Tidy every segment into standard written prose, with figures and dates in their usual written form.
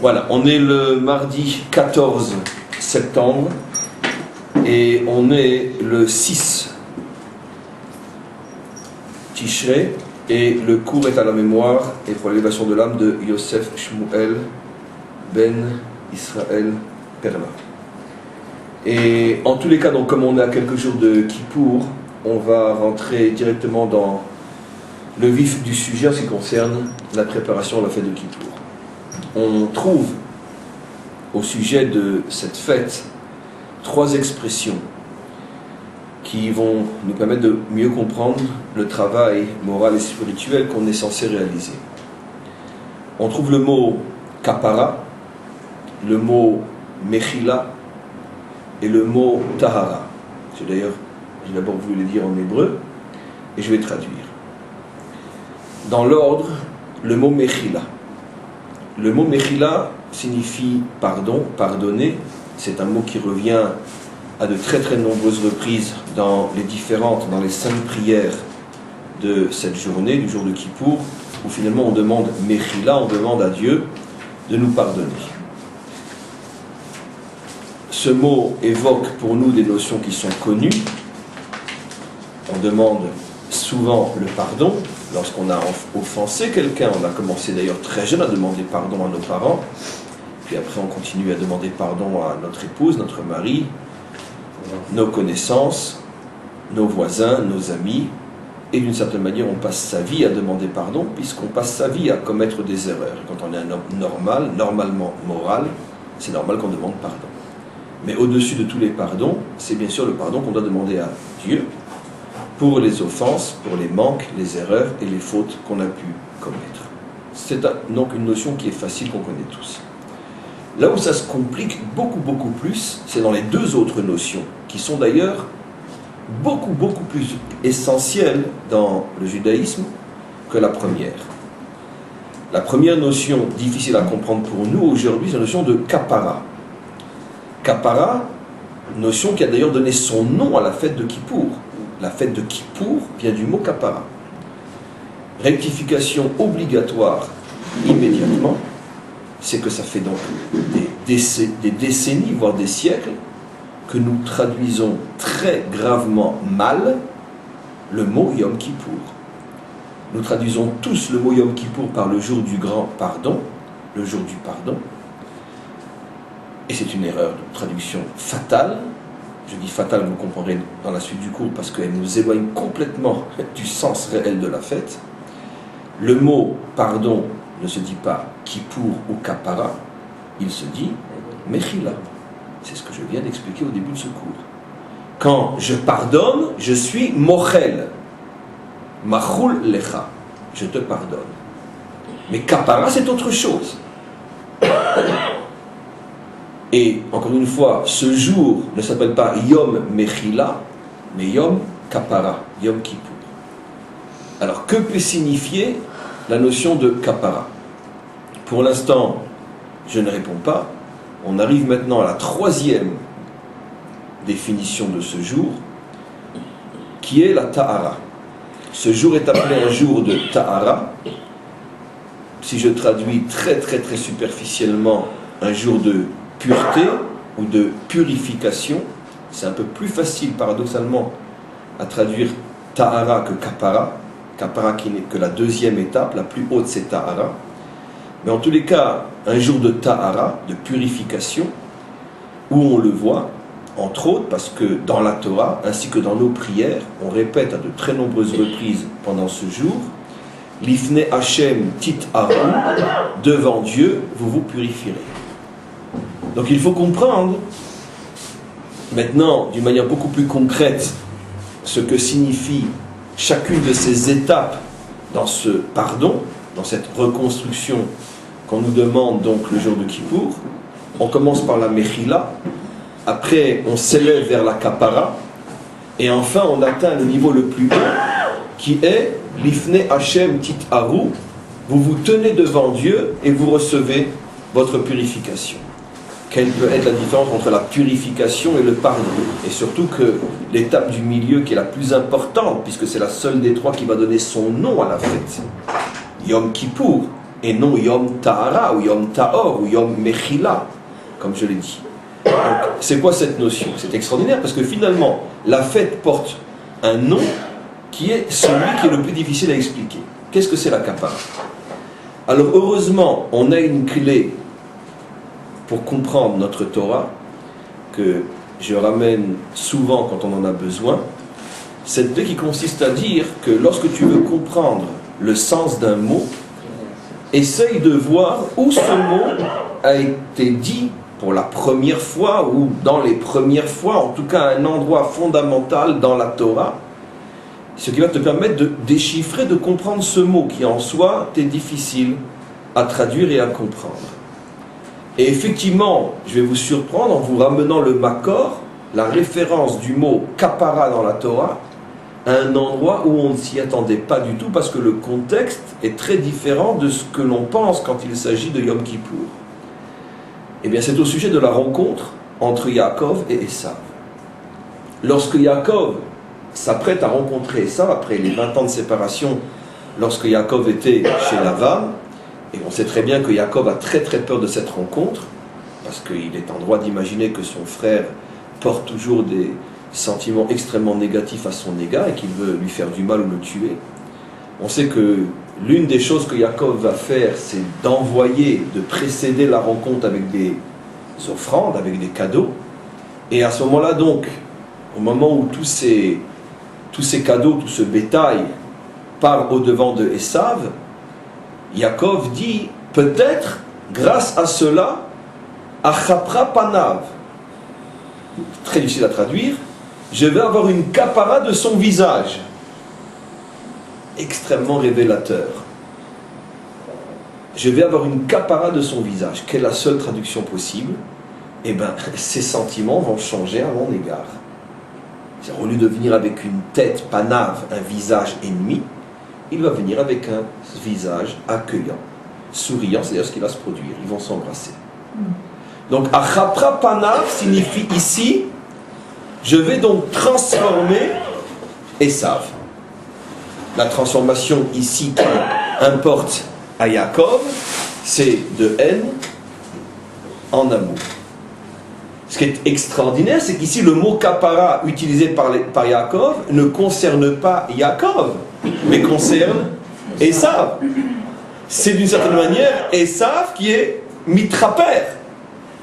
Voilà, on est le mardi 14 septembre et on est le 6 Tishrei et le cours est à la mémoire et pour l'élévation de l'âme de Yosef Shmuel Ben Israël Perla. Et en tous les cas, donc, comme on est à quelques jours de Kippour, on va rentrer directement dans le vif du sujet en ce qui concerne la préparation à la fête de Kippour. On trouve au sujet de cette fête 3 expressions qui vont nous permettre de mieux comprendre le travail moral et spirituel qu'on est censé réaliser. On trouve le mot kapara, le mot mechila et le mot tahara. J'ai d'abord voulu les dire en hébreu et je vais traduire. Dans l'ordre, le mot mechila. Le mot mechila signifie pardon, pardonner. C'est un mot qui revient à de très très nombreuses reprises dans les 5 prières de cette journée, du jour de Kippour, où finalement on demande mechila, on demande à Dieu de nous pardonner. Ce mot évoque pour nous des notions qui sont connues. On demande souvent le pardon lorsqu'on a offensé quelqu'un. On a commencé d'ailleurs très jeune à demander pardon à nos parents, puis après on continue à demander pardon à notre épouse, notre mari, nos connaissances, nos voisins, nos amis, et d'une certaine manière on passe sa vie à demander pardon puisqu'on passe sa vie à commettre des erreurs. Et quand on est un homme normal, normalement moral, c'est normal qu'on demande pardon. Mais au-dessus de tous les pardons, c'est bien sûr le pardon qu'on doit demander à Dieu pour les offenses, pour les manques, les erreurs et les fautes qu'on a pu commettre. C'est donc une notion qui est facile, qu'on connaît tous. Là où ça se complique beaucoup plus, c'est dans les 2 autres notions, qui sont d'ailleurs beaucoup plus essentielles dans le judaïsme que la première. La première notion difficile à comprendre pour nous aujourd'hui, c'est la notion de kapara. Kapara, notion qui a d'ailleurs donné son nom à la fête de Kippour. La fête de Kippour vient du mot kapara. Rectification obligatoire immédiatement, c'est que ça fait donc des décennies, voire des siècles, que nous traduisons très gravement mal le mot Yom Kippour. Nous traduisons tous le mot Yom Kippour par le jour du grand pardon, le jour du pardon, et c'est une erreur de traduction fatale. Je dis fatale, vous comprendrez dans la suite du cours, parce qu'elle nous éloigne complètement du sens réel de la fête. Le mot pardon ne se dit pas Kippour ou kapara, il se dit mechila. C'est ce que je viens d'expliquer au début de ce cours. Quand je pardonne, je suis mochel. Machul lecha. Je te pardonne. Mais kapara, c'est autre chose. Et encore une fois, ce jour ne s'appelle pas Yom Mechila, mais Yom Kapara, Yom Kippour. Alors, que peut signifier la notion de Kapara? Pour l'instant, je ne réponds pas. On arrive maintenant à la 3e définition de ce jour, qui est la Tahara. Ce jour est appelé un jour de Tahara. Si je traduis très superficiellement, un jour de pureté ou de purification, c'est un peu plus facile paradoxalement à traduire Tahara que Kapara. Kapara qui n'est que la 2e étape, la plus haute c'est Tahara. Mais en tous les cas, un jour de Tahara, de purification, où on le voit, entre autres parce que dans la Torah, ainsi que dans nos prières, on répète à de très nombreuses reprises pendant ce jour, Lifne Hashem tit Aru, devant Dieu, vous vous purifierez. Donc il faut comprendre, maintenant, d'une manière beaucoup plus concrète, ce que signifie chacune de ces étapes dans ce pardon, dans cette reconstruction qu'on nous demande donc le jour de Kippour. On commence par la Mechila, après on s'élève vers la Kapara, et enfin on atteint le niveau le plus haut, qui est Lifne Hashem tit Aru, vous vous tenez devant Dieu et vous recevez votre purification. Quelle peut être la différence entre la purification et le pardon? Et surtout que l'étape du milieu qui est la plus importante, puisque c'est la seule des 3 qui va donner son nom à la fête, Yom Kippour, et non Yom Tahara ou Yom Tahor ou Yom Mechila, comme je l'ai dit. Donc, c'est quoi cette notion? C'est extraordinaire parce que finalement, la fête porte un nom qui est celui qui est le plus difficile à expliquer. Qu'est-ce que c'est la Kappara? Alors heureusement, on a une clé pour comprendre notre Torah, que je ramène souvent quand on en a besoin. Cette clé qui consiste à dire que lorsque tu veux comprendre le sens d'un mot, essaye de voir où ce mot a été dit pour la première fois, ou dans les premières fois, en tout cas à un endroit fondamental dans la Torah, ce qui va te permettre de déchiffrer, de comprendre ce mot qui en soi est difficile à traduire et à comprendre. Et effectivement, je vais vous surprendre en vous ramenant le Makor, la référence du mot Kappara dans la Torah, à un endroit où on ne s'y attendait pas du tout, parce que le contexte est très différent de ce que l'on pense quand il s'agit de Yom Kippour. Eh bien, c'est au sujet de la rencontre entre Yaakov et Esav. Lorsque Yaakov s'apprête à rencontrer Esav, après les 20 ans de séparation, lorsque Yaakov était chez Lavan, et on sait très bien que Yaakov a très très peur de cette rencontre, parce qu'il est en droit d'imaginer que son frère porte toujours des sentiments extrêmement négatifs à son égard et qu'il veut lui faire du mal ou le tuer. On sait que l'une des choses que Yaakov va faire, c'est d'envoyer, de précéder la rencontre avec des offrandes, avec des cadeaux. Et à ce moment-là donc, au moment où tous ces cadeaux, tout ce bétail part au-devant de Esav, Yaakov dit, peut-être, grâce à cela, Achapra Panav, très difficile à traduire, je vais avoir une kappara de son visage. Extrêmement révélateur. Je vais avoir une kappara de son visage. Quelle est la seule traduction possible? Eh bien, ses sentiments vont changer à mon égard. Au lieu de venir avec une tête panav, un visage ennemi, il va venir avec un visage accueillant, souriant, c'est-à-dire ce qui va se produire. Ils vont s'embrasser. Donc, achapra panav signifie ici, je vais donc transformer Esav. La transformation ici qui importe à Yaakov, c'est de haine en amour. Ce qui est extraordinaire, c'est qu'ici le mot kappara utilisé par Yaakov ne concerne pas Yaakov, mais concerne Esav. C'est d'une certaine manière Esav qui est mitraper.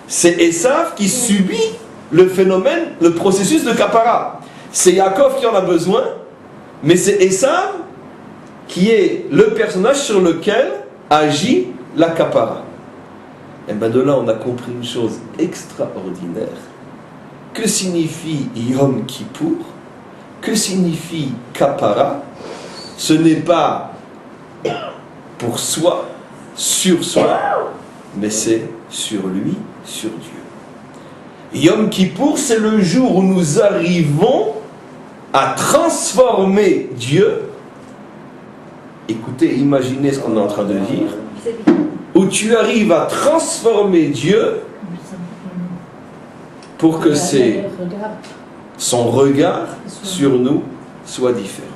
C'est Esav qui subit le phénomène, le processus de kappara. C'est Yaakov qui en a besoin, mais c'est Esav qui est le personnage sur lequel agit la kappara. Et bien de là, on a compris une chose extraordinaire. Que signifie Yom Kippour? Que signifie kappara? Ce n'est pas pour soi, sur soi, mais c'est sur lui, sur Dieu. Yom Kippour, c'est le jour où nous arrivons à transformer Dieu. Écoutez, imaginez ce qu'on est en train de dire. Où tu arrives à transformer Dieu pour que son regard sur nous soit différent.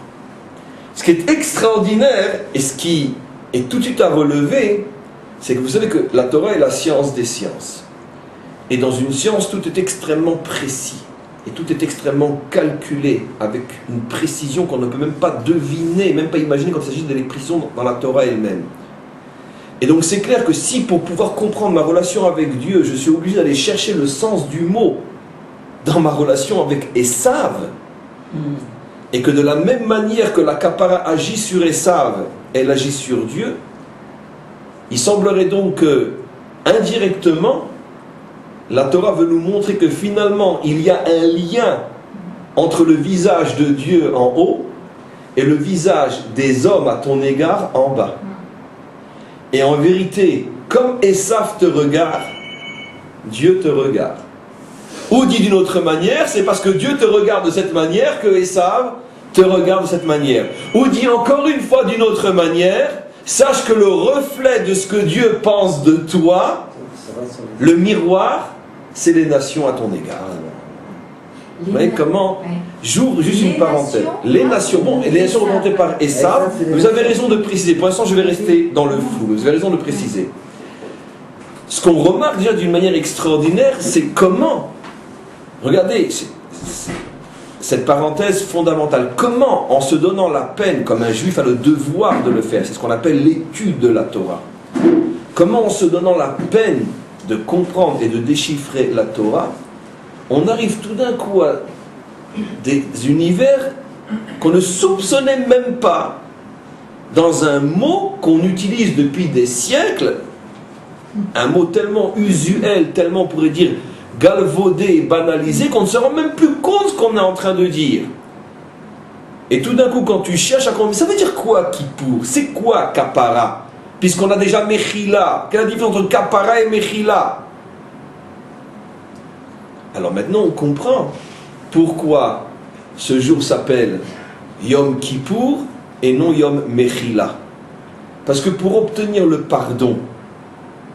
Ce qui est extraordinaire et ce qui est tout de suite à relever, c'est que vous savez que la Torah est la science des sciences. Et dans une science, tout est extrêmement précis. Et tout est extrêmement calculé, avec une précision qu'on ne peut même pas deviner, même pas imaginer quand il s'agit de les précisions dans la Torah elle-même. Et donc c'est clair que si pour pouvoir comprendre ma relation avec Dieu, je suis obligé d'aller chercher le sens du mot dans ma relation avec Esav, et que de la même manière que la kappara agit sur Esav, elle agit sur Dieu, il semblerait donc que, indirectement, la Torah veut nous montrer que finalement, il y a un lien entre le visage de Dieu en haut et le visage des hommes à ton égard en bas. Et en vérité, comme Esav te regarde, Dieu te regarde. Ou dit d'une autre manière, c'est parce que Dieu te regarde de cette manière que Esav te regarde de cette manière. Ou dit encore une fois d'une autre manière, sache que le reflet de ce que Dieu pense de toi, le miroir, c'est les nations à ton égard. Vous voyez comment, j'ouvre juste une parenthèse. Les nations, bon, les nations remontées par Esav, vous avez raison de préciser. Pour l'instant, je vais rester dans le flou, vous avez raison de préciser. Ce qu'on remarque déjà d'une manière extraordinaire, c'est comment, regardez, cette parenthèse fondamentale, comment, en se donnant la peine, comme un juif a le devoir de le faire, c'est ce qu'on appelle l'étude de la Torah, comment en se donnant la peine de comprendre et de déchiffrer la Torah, on arrive tout d'un coup à des univers qu'on ne soupçonnait même pas dans un mot qu'on utilise depuis des siècles, un mot tellement usuel, tellement on pourrait dire galvaudé et banalisé qu'on ne se rend même plus compte ce qu'on est en train de dire. Et tout d'un coup quand tu cherches à comprendre, ça veut dire quoi Kippour? C'est quoi Kapara? Puisqu'on a déjà Mechila. Quelle est la différence entre Kapara et Mechila? Alors maintenant on comprend pourquoi ce jour s'appelle Yom Kippour et non Yom Mechila. Parce que pour obtenir le pardon,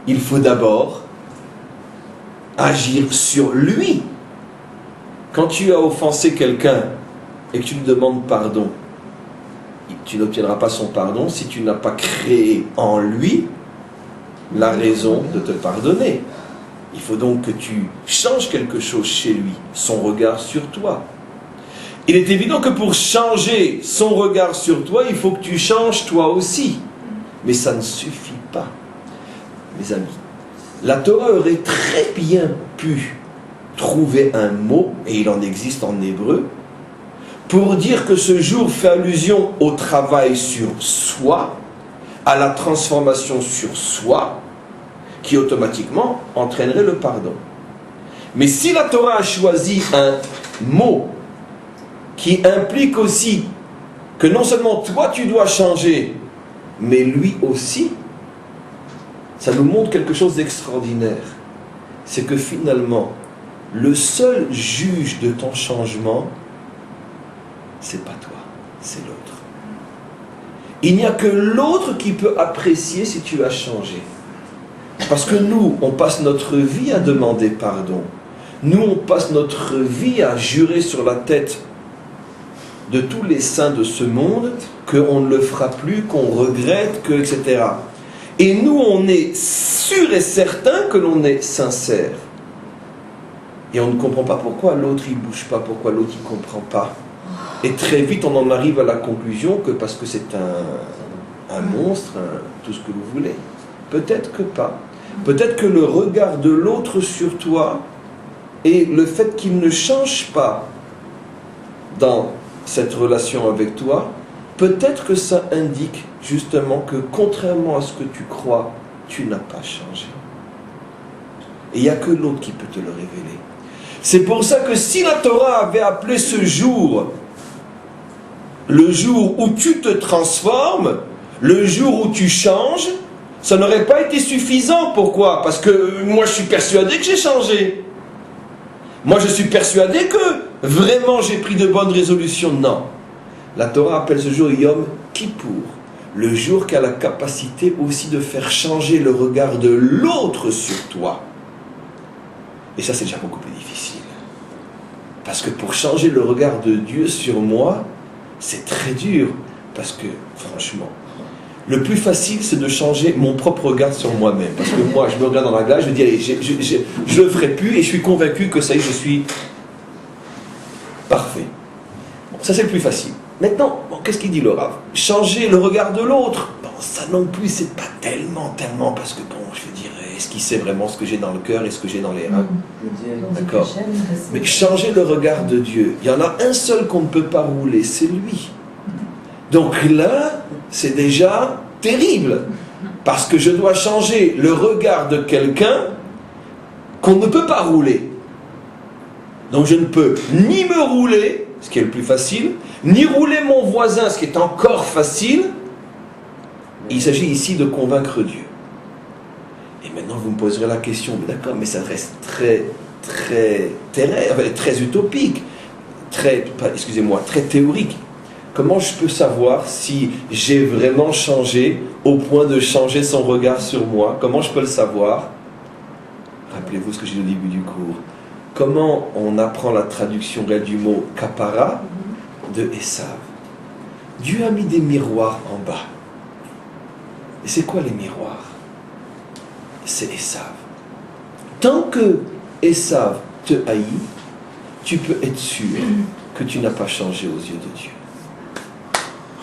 il faut d'abord agir sur lui. Quand tu as offensé quelqu'un et que tu lui demandes pardon, tu n'obtiendras pas son pardon si tu n'as pas créé en lui la raison de te pardonner. Il faut donc que tu changes quelque chose chez lui, son regard sur toi. Il est évident que pour changer son regard sur toi, il faut que tu changes toi aussi. Mais ça ne suffit pas, mes amis. La Torah aurait très bien pu trouver un mot, et il en existe en hébreu, pour dire que ce jour fait allusion au travail sur soi, à la transformation sur soi, qui automatiquement entraînerait le pardon. Mais si la Torah a choisi un mot qui implique aussi que non seulement toi tu dois changer, mais lui aussi, ça nous montre quelque chose d'extraordinaire. C'est que finalement, le seul juge de ton changement, c'est pas toi, c'est l'autre. Il n'y a que l'autre qui peut apprécier si tu as changé. Parce que nous, on passe notre vie à demander pardon. Nous, on passe notre vie à jurer sur la tête de tous les saints de ce monde qu'on ne le fera plus, qu'on regrette, etc. Et nous, on est sûr et certain que l'on est sincère. Et on ne comprend pas pourquoi l'autre il ne bouge pas, pourquoi l'autre il ne comprend pas. Et très vite, on en arrive à la conclusion que parce que c'est un monstre, tout ce que vous voulez. Peut-être que pas. Peut-être que le regard de l'autre sur toi et le fait qu'il ne change pas dans cette relation avec toi, peut-être que ça indique justement que contrairement à ce que tu crois, tu n'as pas changé. Et il n'y a que l'autre qui peut te le révéler. C'est pour ça que si la Torah avait appelé ce jour le jour où tu te transformes, le jour où tu changes, ça n'aurait pas été suffisant. Pourquoi? Parce que moi je suis persuadé que j'ai changé. Moi je suis persuadé que vraiment j'ai pris de bonnes résolutions. Non. La Torah appelle ce jour Yom Kippour, le jour qui a la capacité aussi de faire changer le regard de l'autre sur toi. Et ça c'est déjà beaucoup plus difficile. Parce que pour changer le regard de Dieu sur moi, c'est très dur. Parce que franchement, le plus facile, c'est de changer mon propre regard sur moi-même. Parce que moi, je me regarde dans la glace, je me dis, allez, je le ferai plus, et je suis convaincu que ça y est, je suis parfait. Bon, ça, c'est le plus facile. Maintenant, bon, qu'est-ce qu'il dit le Rav? Changer le regard de l'autre. Bon, ça non plus, c'est pas tellement, parce que bon, je veux dire, est-ce qu'il sait vraiment ce que j'ai dans le cœur et ce que j'ai dans les reins? D'accord. Mais changer le regard de Dieu, il y en a un seul qu'on ne peut pas rouler, c'est lui. Donc là, c'est déjà terrible, parce que je dois changer le regard de quelqu'un qu'on ne peut pas rouler. Donc je ne peux ni me rouler, ce qui est le plus facile, ni rouler mon voisin, ce qui est encore facile. Il s'agit ici de convaincre Dieu. Et maintenant vous me poserez la question, mais d'accord, mais ça reste très utopique, très théorique. Comment je peux savoir si j'ai vraiment changé au point de changer son regard sur moi? Comment je peux le savoir? Rappelez-vous ce que j'ai dit au début du cours. comment on apprend la traduction réelle du mot kapara de Esav. Dieu a mis des miroirs en bas. Et c'est quoi les miroirs? C'est Esav. Tant que Esav te haït, tu peux être sûr que tu n'as pas changé aux yeux de Dieu.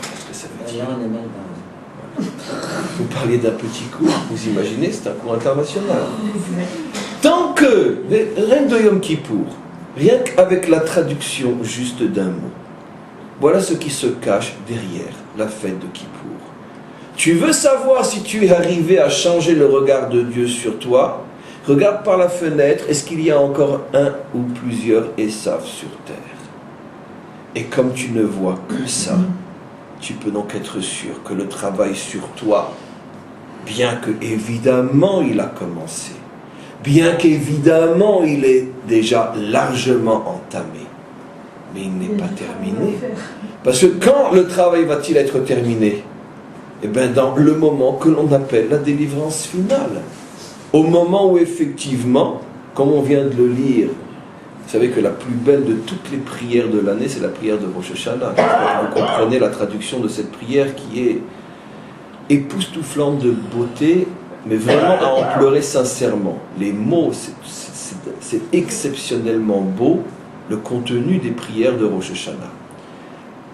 Qu'est-ce que ça veut dire? Vous parliez d'un petit cours, vous imaginez, c'est un cours international. Tant que, rien de Yom Kippour, rien qu'avec la traduction juste d'un mot, voilà ce qui se cache derrière la fête de Kippour. Tu veux savoir si tu es arrivé à changer le regard de Dieu sur toi? Regarde par la fenêtre, est-ce qu'il y a encore un ou plusieurs Esav sur terre? Et comme tu ne vois que ça, tu peux donc être sûr que le travail sur toi, bien que évidemment il a commencé, bien qu'évidemment il est déjà largement entamé, mais il n'est pas terminé. Parce que quand le travail va-t-il être terminé? Eh bien dans le moment que l'on appelle la délivrance finale. Au moment où effectivement, comme on vient de le lire, vous savez que la plus belle de toutes les prières de l'année, c'est la prière de Rosh Hashanah. Vous comprenez la traduction de cette prière qui est époustouflante de beauté, mais vraiment à en pleurer sincèrement. Les mots, c'est exceptionnellement beau, le contenu des prières de Rosh Hashanah.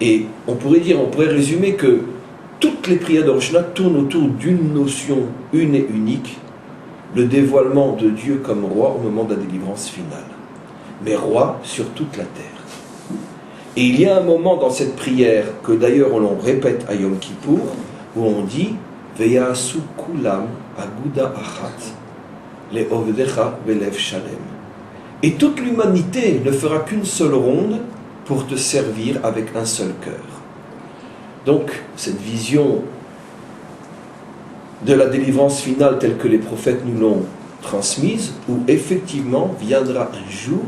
Et on pourrait résumer que toutes les prières de Rosh Hashanah tournent autour d'une notion une et unique, le dévoilement de Dieu comme roi au moment de la délivrance finale. Mais roi sur toute la terre. Et il y a un moment dans cette prière, que d'ailleurs on répète à Yom Kippour, où on dit Veyasu kulam aguda achat leovdecha velev shalem. Et toute l'humanité ne fera qu'une seule ronde pour te servir avec un seul cœur. Donc, cette vision de la délivrance finale telle que les prophètes nous l'ont transmise, où effectivement viendra un jour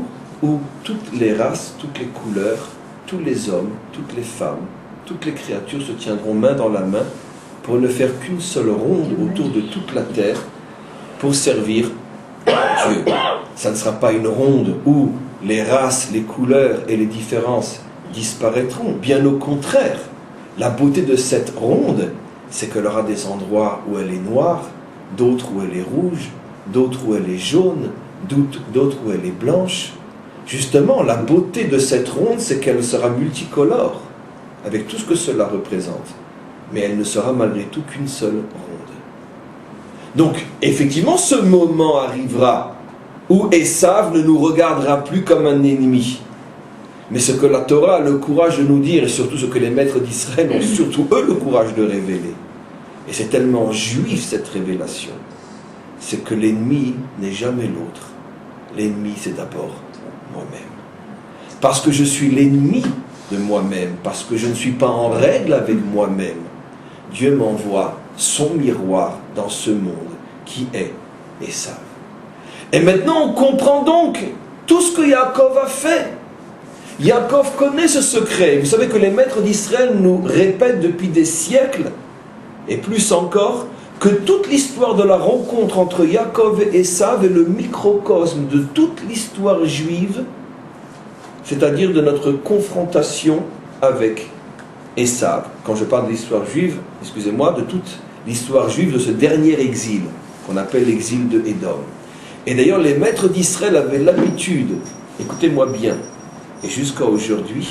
où toutes les races, toutes les couleurs, tous les hommes, toutes les femmes, toutes les créatures se tiendront main dans la main pour ne faire qu'une seule ronde autour de toute la terre pour servir Dieu. Ça ne sera pas une ronde où les races, les couleurs et les différences disparaîtront. Bien au contraire, la beauté de cette ronde, c'est qu'elle aura des endroits où elle est noire, d'autres où elle est rouge, d'autres où elle est jaune, d'autres où elle est blanche. Justement, la beauté de cette ronde, c'est qu'elle sera multicolore, avec tout ce que cela représente. Mais elle ne sera malgré tout qu'une seule ronde. Donc, effectivement, ce moment arrivera où Esav ne nous regardera plus comme un ennemi. Mais ce que la Torah a le courage de nous dire, et surtout ce que les maîtres d'Israël ont surtout eux le courage de révéler, et c'est tellement juif cette révélation, c'est que l'ennemi n'est jamais l'autre. L'ennemi, c'est d'abord moi-même. Parce que je suis l'ennemi de moi-même, parce que je ne suis pas en règle avec moi-même, Dieu m'envoie son miroir dans ce monde qui est Esav. Et maintenant on comprend donc tout ce que Yaakov a fait. Yaakov connaît ce secret. Vous savez que les maîtres d'Israël nous répètent depuis des siècles, et plus encore, que toute l'histoire de la rencontre entre Yaakov et Esav est le microcosme de toute l'histoire juive, c'est-à-dire de notre confrontation avec Esav. Quand je parle de l'histoire juive, excusez-moi, de toute l'histoire juive de ce dernier exil, qu'on appelle l'exil de Édom. Et d'ailleurs, les maîtres d'Israël avaient l'habitude, écoutez-moi bien, et jusqu'à aujourd'hui,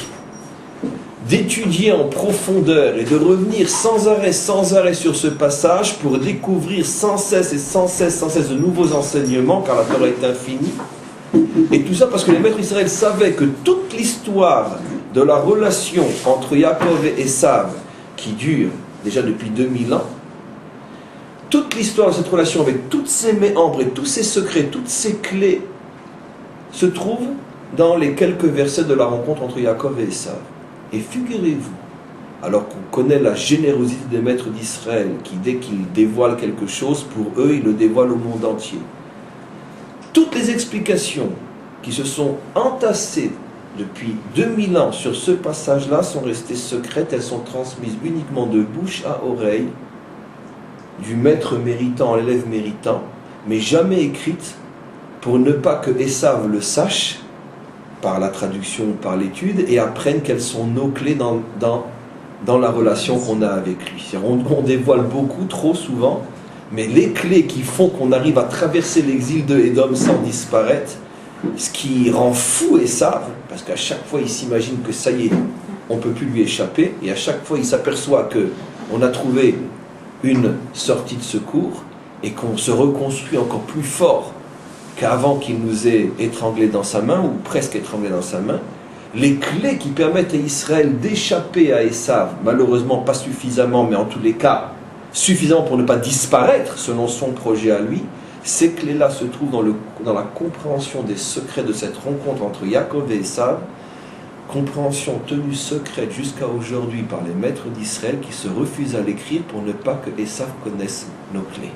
d'étudier en profondeur et de revenir sans arrêt sur ce passage pour découvrir sans cesse de nouveaux enseignements, car la Torah est infinie. Et tout ça parce que les maîtres d'Israël savaient que toute l'histoire de la relation entre Yaakov et Esav, qui dure déjà depuis 2000 ans, toute l'histoire de cette relation avec toutes ses méandres et tous ses secrets, toutes ses clés, se trouve dans les quelques versets de la rencontre entre Yaakov et Esav. Et figurez-vous, alors qu'on connaît la générosité des maîtres d'Israël, qui dès qu'ils dévoilent quelque chose, pour eux, ils le dévoilent au monde entier. Toutes les explications qui se sont entassées depuis 2000 ans sur ce passage-là sont restées secrètes, elles sont transmises uniquement de bouche à oreille, du maître méritant à l'élève méritant, mais jamais écrites pour ne pas que Esav le sache, par la traduction ou par l'étude, et apprenne quelles sont nos clés dans la relation qu'on a avec lui. On dévoile beaucoup, trop souvent, mais les clés qui font qu'on arrive à traverser l'exil de Édom sans disparaître, ce qui rend fou Esav, parce qu'à chaque fois il s'imagine que ça y est, on ne peut plus lui échapper, et à chaque fois il s'aperçoit qu'on a trouvé une sortie de secours, et qu'on se reconstruit encore plus fort qu'avant qu'il nous ait étranglés dans sa main, ou presque étranglés dans sa main. Les clés qui permettent à Israël d'échapper à Esav, malheureusement pas suffisamment, mais en tous les cas suffisamment pour ne pas disparaître selon son projet à lui, ces clés-là se trouvent dans la compréhension des secrets de cette rencontre entre Yaakov et Esav, compréhension tenue secrète jusqu'à aujourd'hui par les maîtres d'Israël qui se refusent à l'écrire pour ne pas que Esav connaisse nos clés.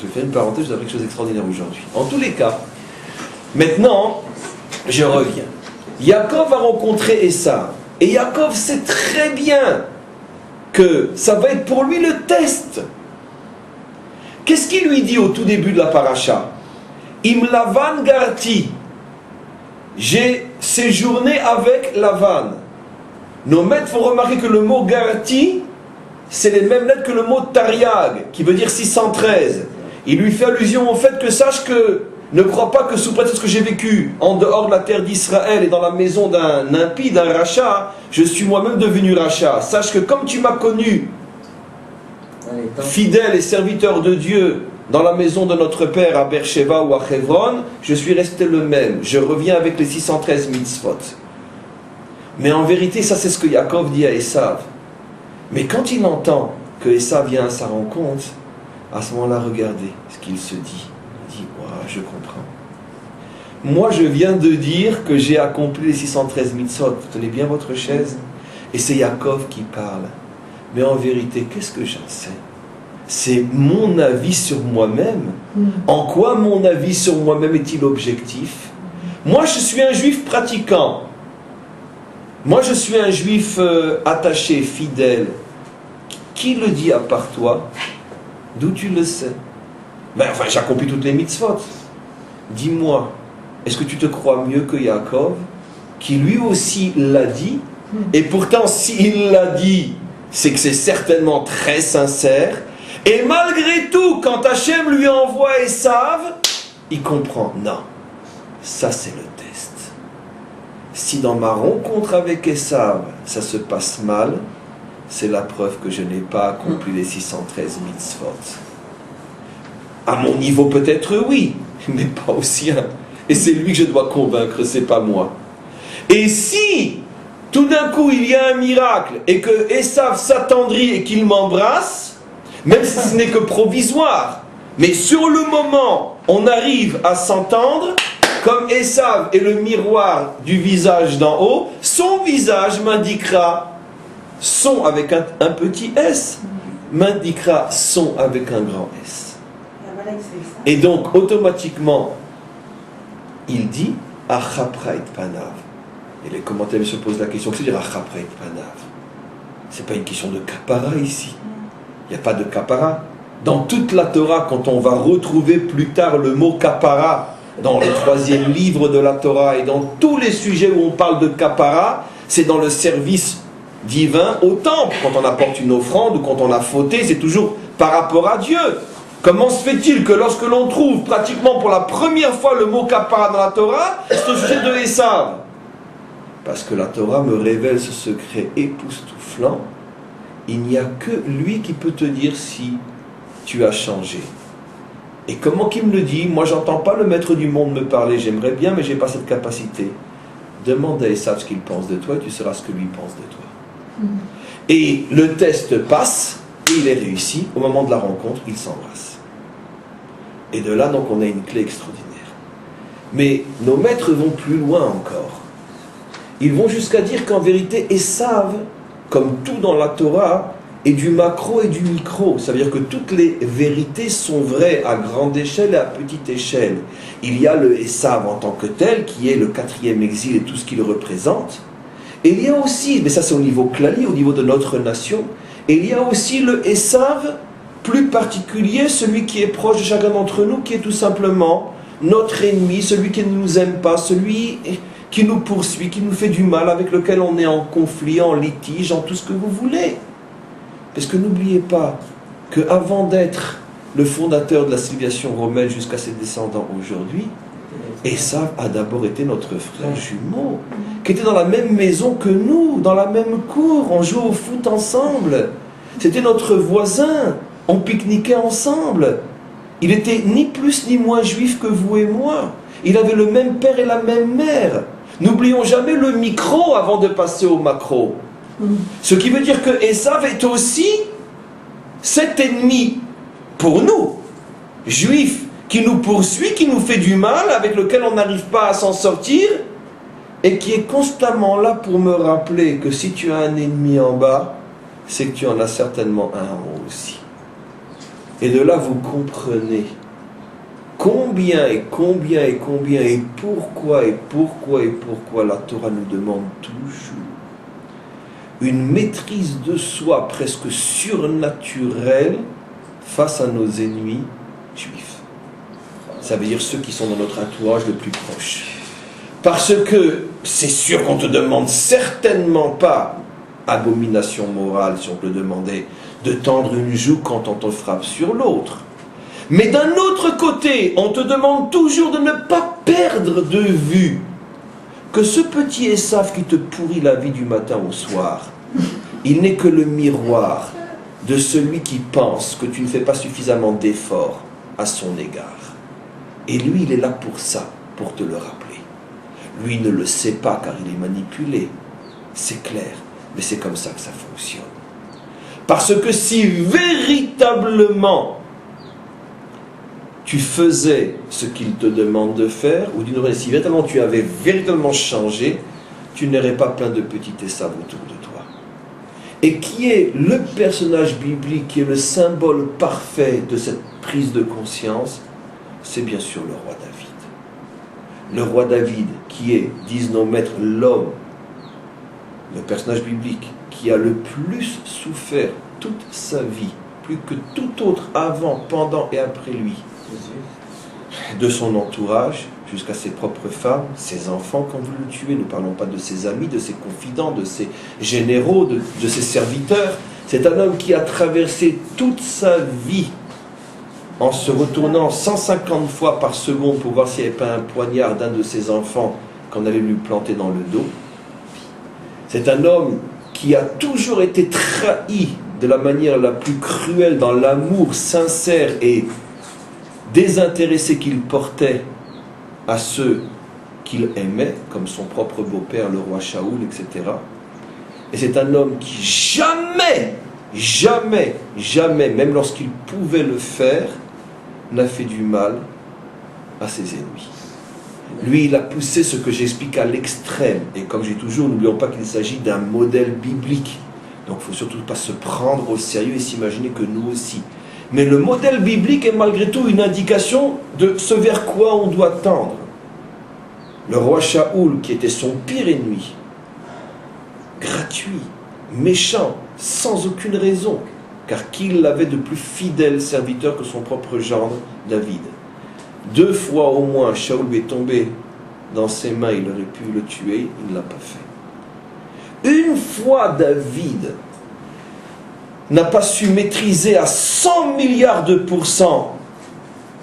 Je fais une parenthèse, je vous ai appris quelque chose d'extraordinaire aujourd'hui. En tous les cas, maintenant, je reviens. Yaakov a rencontré Esav, et Yaakov sait très bien que ça va être pour lui le test. Qu'est-ce qu'il lui dit au tout début de la paracha? Im Lavan Garti. J'ai séjourné avec Lavan. Nos maîtres font remarquer que le mot Garti, c'est les mêmes lettres que le mot Tariag, qui veut dire 613. Il lui fait allusion au fait que sache que ne crois pas que sous prétexte que j'ai vécu en dehors de la terre d'Israël et dans la maison d'un impie, d'un rachat, je suis moi-même devenu rachat. Sache que comme tu m'as connu fidèle et serviteur de Dieu dans la maison de notre père à Beersheba ou à Hebron, je suis resté le même. Je reviens avec les 613 mitzvot. Mais en vérité, ça c'est ce que Yaakov dit à Esav. Mais quand il entend que Esav vient à sa rencontre, à ce moment-là, regardez ce qu'il se dit. Il dit, wow, je comprends. Moi, je viens de dire que j'ai accompli les 613 mitzvot. Vous tenez bien votre chaise? Et c'est Yaakov qui parle. Mais en vérité, qu'est-ce que j'en sais? C'est mon avis sur moi-même. En quoi mon avis sur moi-même est-il objectif? Moi, je suis un juif pratiquant. Moi, je suis un juif attaché, fidèle. Qui le dit à part toi? D'où tu le sais? Enfin, j'accomplis toutes les mitzvot. Dis-moi, est-ce que tu te crois mieux que Yaakov, qui lui aussi l'a dit? Et pourtant, s'il l'a dit, c'est que c'est certainement très sincère. Et malgré tout, quand Hachem lui envoie Esav, il comprend. Non, ça c'est le test. Si dans ma rencontre avec Esav, ça se passe mal, c'est la preuve que je n'ai pas accompli les 613 mitzvot. À mon niveau peut-être oui, mais pas au sien. Et c'est lui que je dois convaincre, c'est pas moi. Et si tout d'un coup il y a un miracle et que Esav s'attendrit et qu'il m'embrasse, même si ce n'est que provisoire, mais sur le moment on arrive à s'entendre, comme Esav est le miroir du visage d'en haut, son visage m'indiquera son avec un petit S, m'indiquera son avec un grand S. Et donc automatiquement il dit Achaprait Panav. Et les commentaires se posent la question, qu'est-ce que c'est dire Achaprait Panav? C'est pas une question de kapara ici. Il n'y a pas de kapara. Dans toute la Torah, quand on va retrouver plus tard le mot kapara, dans le 3e livre de la Torah et dans tous les sujets où on parle de kapara, c'est dans le service divin au temple. Quand on apporte une offrande ou quand on a fauté, c'est toujours par rapport à Dieu. Comment se fait-il que lorsque l'on trouve pratiquement pour la première fois le mot kapara dans la Torah, c'est au sujet de Esav? Parce que la Torah me révèle ce secret époustouflant. Il n'y a que lui qui peut te dire si tu as changé. Et comment qu'il me le dit? Moi, j'entends pas le maître du monde me parler. J'aimerais bien, mais j'ai pas cette capacité. Demande à Esav ce qu'il pense de toi et tu sauras ce que lui pense de toi. Et le test passe et il est réussi. Au moment de la rencontre, ils s'embrassent. Et de là, donc, on a une clé extraordinaire. Mais nos maîtres vont plus loin encore. Ils vont jusqu'à dire qu'en vérité, Esav, comme tout dans la Torah, est du macro et du micro. Ça veut dire que toutes les vérités sont vraies à grande échelle et à petite échelle. Il y a le Esav en tant que tel, qui est le 4e exil et tout ce qu'il représente. Et il y a aussi, mais ça c'est au niveau clali, au niveau de notre nation, et il y a aussi le Esav plus particulier, celui qui est proche de chacun d'entre nous, qui est tout simplement notre ennemi, celui qui ne nous aime pas, celui qui nous poursuit, qui nous fait du mal, avec lequel on est en conflit, en litige, en tout ce que vous voulez. Parce que n'oubliez pas qu'avant d'être le fondateur de la civilisation romaine jusqu'à ses descendants aujourd'hui, Esav a d'abord été notre frère jumeau, qui était dans la même maison que nous, dans la même cour, on jouait au foot ensemble. C'était notre voisin, on pique-niquait ensemble. Il était ni plus ni moins juif que vous et moi. Il avait le même père et la même mère. N'oublions jamais le micro avant de passer au macro. Ce qui veut dire que Esav est aussi cet ennemi pour nous, juifs, qui nous poursuit, qui nous fait du mal, avec lequel on n'arrive pas à s'en sortir, et qui est constamment là pour me rappeler que si tu as un ennemi en bas, c'est que tu en as certainement un en haut aussi. Et de là, vous comprenez combien et combien et combien et pourquoi la Torah nous demande toujours une maîtrise de soi presque surnaturelle face à nos ennemis juifs. Ça veut dire ceux qui sont dans notre entourage le plus proche. Parce que c'est sûr qu'on ne te demande certainement pas, abomination morale si on te le demandait, de tendre une joue quand on te frappe sur l'autre. Mais d'un autre côté, on te demande toujours de ne pas perdre de vue que ce petit Esav qui te pourrit la vie du matin au soir, il n'est que le miroir de celui qui pense que tu ne fais pas suffisamment d'efforts à son égard. Et lui, il est là pour ça, pour te le rappeler. Lui ne le sait pas car il est manipulé, c'est clair, mais c'est comme ça que ça fonctionne. Parce que si véritablement tu faisais ce qu'il te demande de faire, ou d'une manière, si véritablement tu avais véritablement changé, tu n'aurais pas plein de petits Esav autour de toi. Et qui est le personnage biblique, qui est le symbole parfait de cette prise de conscience? C'est bien sûr le roi David. Le roi David, qui est, disent nos maîtres, l'homme, le personnage biblique, qui a le plus souffert toute sa vie, plus que tout autre avant, pendant et après lui, de son entourage, jusqu'à ses propres femmes, ses enfants quand vous le tuez, nous ne parlons pas de ses amis, de ses confidents, de ses généraux, de ses serviteurs. C'est un homme qui a traversé toute sa vie en se retournant 150 fois par seconde pour voir s'il n'y avait pas un poignard d'un de ses enfants qu'on allait lui planter dans le dos. C'est un homme qui a toujours été trahi de la manière la plus cruelle dans l'amour sincère et désintéressé qu'il portait à ceux qu'il aimait, comme son propre beau-père, le roi Shaoul, etc. Et c'est un homme qui jamais, même lorsqu'il pouvait le faire, n'a fait du mal à ses ennemis. Lui, il a poussé ce que j'explique à l'extrême. Et comme je dis toujours, n'oublions pas qu'il s'agit d'un modèle biblique. Donc il ne faut surtout pas se prendre au sérieux et s'imaginer que nous aussi. Mais le modèle biblique est malgré tout une indication de ce vers quoi on doit tendre. Le roi Shaoul, qui était son pire ennemi, gratuit, méchant, sans aucune raison, car qui l'avait de plus fidèle serviteur que son propre gendre, David. 2 fois au moins, Shaoul est tombé dans ses mains, il aurait pu le tuer, il ne l'a pas fait. Une fois David n'a pas su maîtriser à 100 milliards de pourcents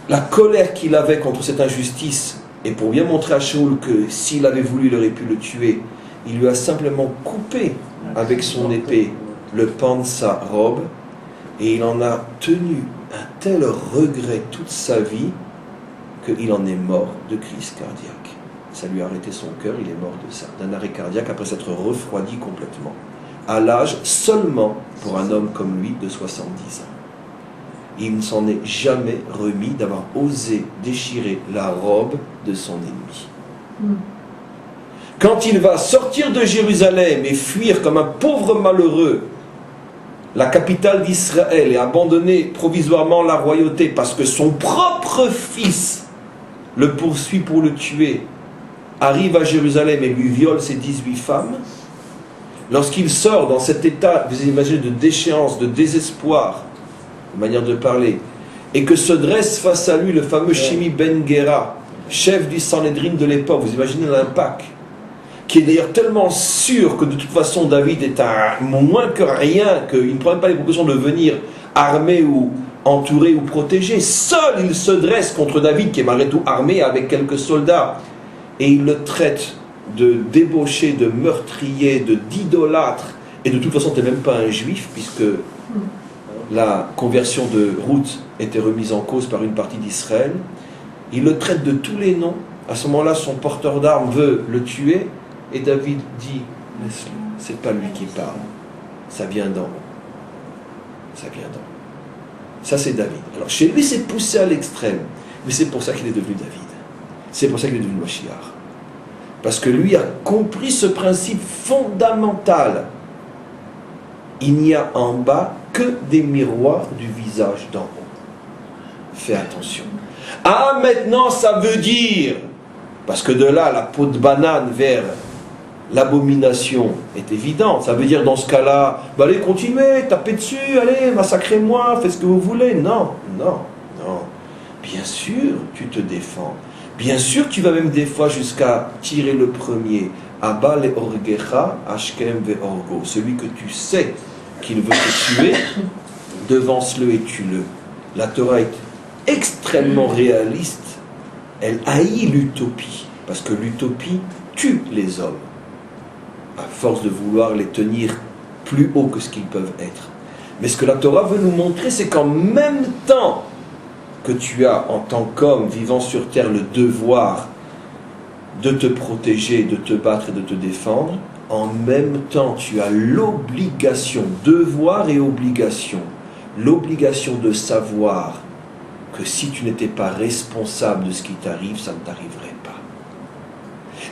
la colère qu'il avait contre cette injustice, et pour bien montrer à Shaoul que s'il avait voulu, il aurait pu le tuer, il lui a simplement coupé avec son épée le pan de sa robe, et il en a tenu un tel regret toute sa vie qu'il en est mort de crise cardiaque. Ça lui a arrêté son cœur, il est mort de ça, d'un arrêt cardiaque après s'être refroidi complètement. À l'âge seulement, pour un homme comme lui, de 70 ans. Il ne s'en est jamais remis d'avoir osé déchirer la robe de son ennemi. Quand il va sortir de Jérusalem et fuir comme un pauvre malheureux la capitale d'Israël et abandonner provisoirement la royauté parce que son propre fils le poursuit pour le tuer, arrive à Jérusalem et lui viole ses 18 femmes, lorsqu'il sort dans cet état, vous imaginez, de déchéance, de désespoir, de manière de parler, et que se dresse face à lui le fameux Shimi Ben Gera, chef du Sanhédrin de l'époque, vous imaginez l'impact, qui est d'ailleurs tellement sûr que de toute façon David est à moins que rien, qu'il ne prend même pas les précautions de venir armé ou entouré ou protégé. Seul il se dresse contre David, qui est malgré tout armé avec quelques soldats, et il le traite de débauché, de meurtrier, d'idolâtre, et de toute façon tu n'es même pas un juif, puisque la conversion de Ruth était remise en cause par une partie d'Israël. Il le traite de tous les noms. À ce moment-là, son porteur d'armes veut le tuer, et David dit, laisse-le, c'est pas lui qui parle, ça vient d'en haut. Ça vient d'en haut. Ça c'est David. Alors chez lui c'est poussé à l'extrême, mais c'est pour ça qu'il est devenu David. C'est pour ça qu'il est devenu Mashiach. Parce que lui a compris ce principe fondamental. Il n'y a en bas que des miroirs du visage d'en haut. Fais attention. Ah, maintenant ça veut dire, parce que de là la peau de banane vers l'abomination est évidente. Ça veut dire dans ce cas-là, bah allez continuez, tapez dessus, allez, massacrez-moi, faites ce que vous voulez. Non, non, non. Bien sûr, tu te défends. Bien sûr, tu vas même des fois jusqu'à tirer le premier. Abba le orgecha, ashkem ve orgo. Celui que tu sais qu'il veut te tuer, devance-le et tue-le. La Torah est extrêmement réaliste. Elle haït l'utopie, parce que l'utopie tue les hommes, à force de vouloir les tenir plus haut que ce qu'ils peuvent être. Mais ce que la Torah veut nous montrer, c'est qu'en même temps que tu as, en tant qu'homme vivant sur terre, le devoir de te protéger, de te battre et de te défendre, en même temps tu as l'obligation, devoir et obligation, l'obligation de savoir que si tu n'étais pas responsable de ce qui t'arrive, ça ne t'arriverait pas.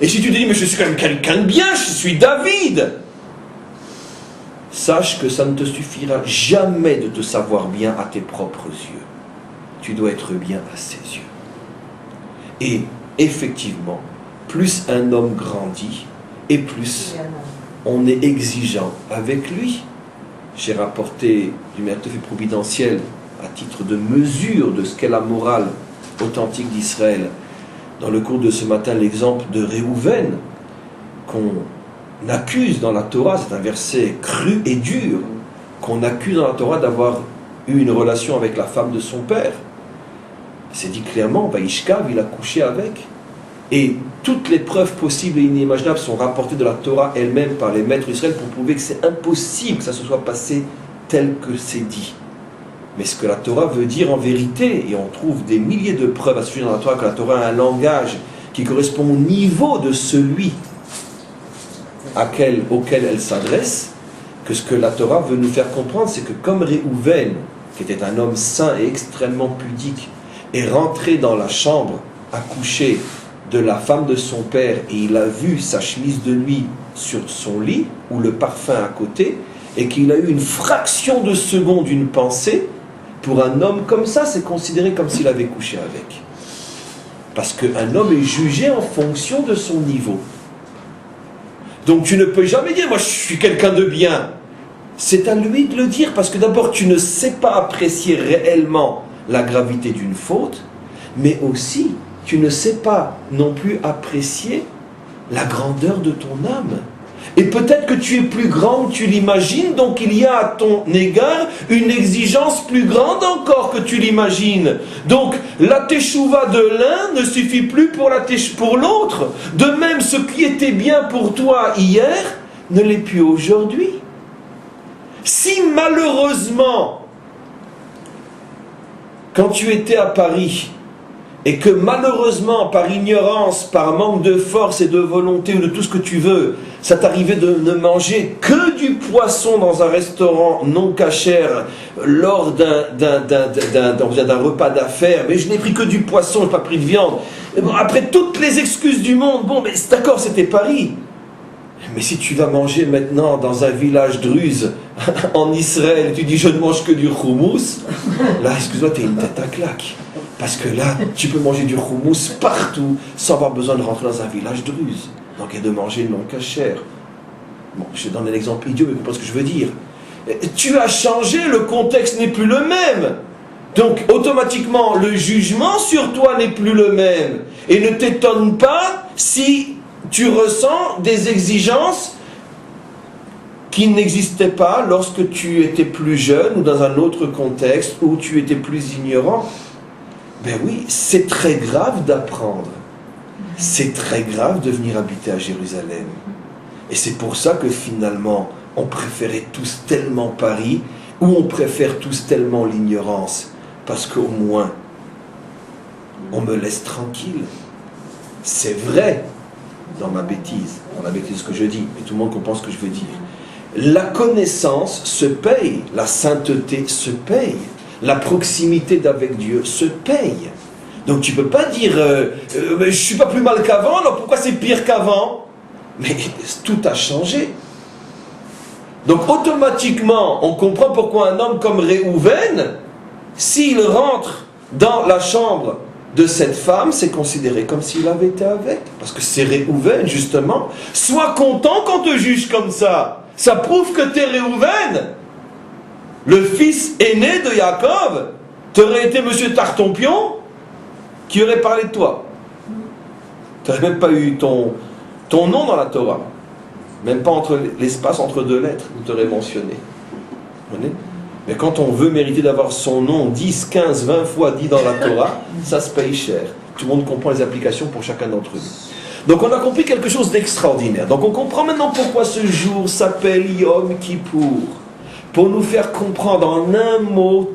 Et si tu te dis, mais je suis quand même quelqu'un de bien, je suis David, sache que ça ne te suffira jamais de te savoir bien à tes propres yeux. Tu dois être bien à ses yeux. Et effectivement, plus un homme grandit, et plus on est exigeant avec lui. J'ai rapporté du Merteuf et providentiel à titre de mesure de ce qu'est la morale authentique d'Israël. Dans le cours de ce matin, l'exemple de Réhouven, qu'on accuse dans la Torah, c'est un verset cru et dur, qu'on accuse dans la Torah d'avoir eu une relation avec la femme de son père. C'est dit clairement, Vaishkav, il a couché avec. Et toutes les preuves possibles et inimaginables sont rapportées de la Torah elle-même par les maîtres d'Israël pour prouver que c'est impossible que ça se soit passé tel que c'est dit. Mais ce que la Torah veut dire en vérité, et on trouve des milliers de preuves à ce sujet dans la Torah, que la Torah a un langage qui correspond au niveau de celui auquel elle s'adresse, que ce que la Torah veut nous faire comprendre, c'est que comme Réhouven, qui était un homme saint et extrêmement pudique, est rentré dans la chambre à coucher de la femme de son père et il a vu sa chemise de nuit sur son lit, ou le parfum à côté, et qu'il a eu une fraction de seconde, une pensée, pour un homme comme ça, c'est considéré comme s'il avait couché avec. Parce qu'un homme est jugé en fonction de son niveau. Donc tu ne peux jamais dire, moi je suis quelqu'un de bien. C'est à lui de le dire, parce que d'abord tu ne sais pas apprécier réellement la gravité d'une faute, mais aussi tu ne sais pas non plus apprécier la grandeur de ton âme. Et peut-être que tu es plus grand que tu l'imagines, donc il y a à ton égard une exigence plus grande encore que tu l'imagines. Donc la teshuva de l'un ne suffit plus pour l'autre. De même, ce qui était bien pour toi hier ne l'est plus aujourd'hui. Si malheureusement, quand tu étais à Paris, et que malheureusement, par ignorance, par manque de force et de volonté, ou de tout ce que tu veux, ça t'arrivait de ne manger que du poisson dans un restaurant non cachère lors d'un repas d'affaires, mais je n'ai pris que du poisson, je n'ai pas pris de viande. Et bon, après toutes les excuses du monde, bon, mais d'accord, c'était Paris. Mais si tu vas manger maintenant dans un village druze en Israël, tu dis je ne mange que du houmous, là, excuse-moi, t'es une tête à claque. Parce que là, tu peux manger du houmous partout sans avoir besoin de rentrer dans un village druze. Donc, et de manger non cachère. Bon, je donne un exemple idiot, mais vous comprenez ce que je veux dire. Tu as changé, le contexte n'est plus le même. Donc, automatiquement, le jugement sur toi n'est plus le même. Et ne t'étonne pas si tu ressens des exigences qui n'existaient pas lorsque tu étais plus jeune ou dans un autre contexte où tu étais plus ignorant. Ben oui, c'est très grave d'apprendre. C'est très grave de venir habiter à Jérusalem. Et c'est pour ça que finalement, on préférait tous tellement Paris, ou on préfère tous tellement l'ignorance. Parce qu'au moins, on me laisse tranquille. C'est vrai, dans ma bêtise ce que je dis, mais tout le monde comprend ce que je veux dire. La connaissance se paye, la sainteté se paye, la proximité d'avec Dieu se paye. Donc tu ne peux pas dire je ne suis pas plus mal qu'avant, alors pourquoi c'est pire qu'avant? Mais tout a changé. Donc automatiquement, on comprend pourquoi un homme comme Réhouven, s'il rentre dans la chambre de cette femme, c'est considéré comme s'il avait été avec. Parce que c'est Réhouven, justement. Sois content qu'on te juge comme ça. Ça prouve que t'es Réhouven. Le fils aîné de Yaakov, t'aurais été Monsieur Tartompion, qui aurait parlé de toi. T'aurais même pas eu ton nom dans la Torah. Même pas l'espace entre deux lettres où t'aurais mentionné. Vous comprenez ? Mais quand on veut mériter d'avoir son nom 10, 15, 20 fois dit dans la Torah, ça se paye cher. Tout le monde comprend les applications pour chacun d'entre nous. Donc on a compris quelque chose d'extraordinaire. Donc on comprend maintenant pourquoi ce jour s'appelle Yom Kippour. Pour nous faire comprendre en un mot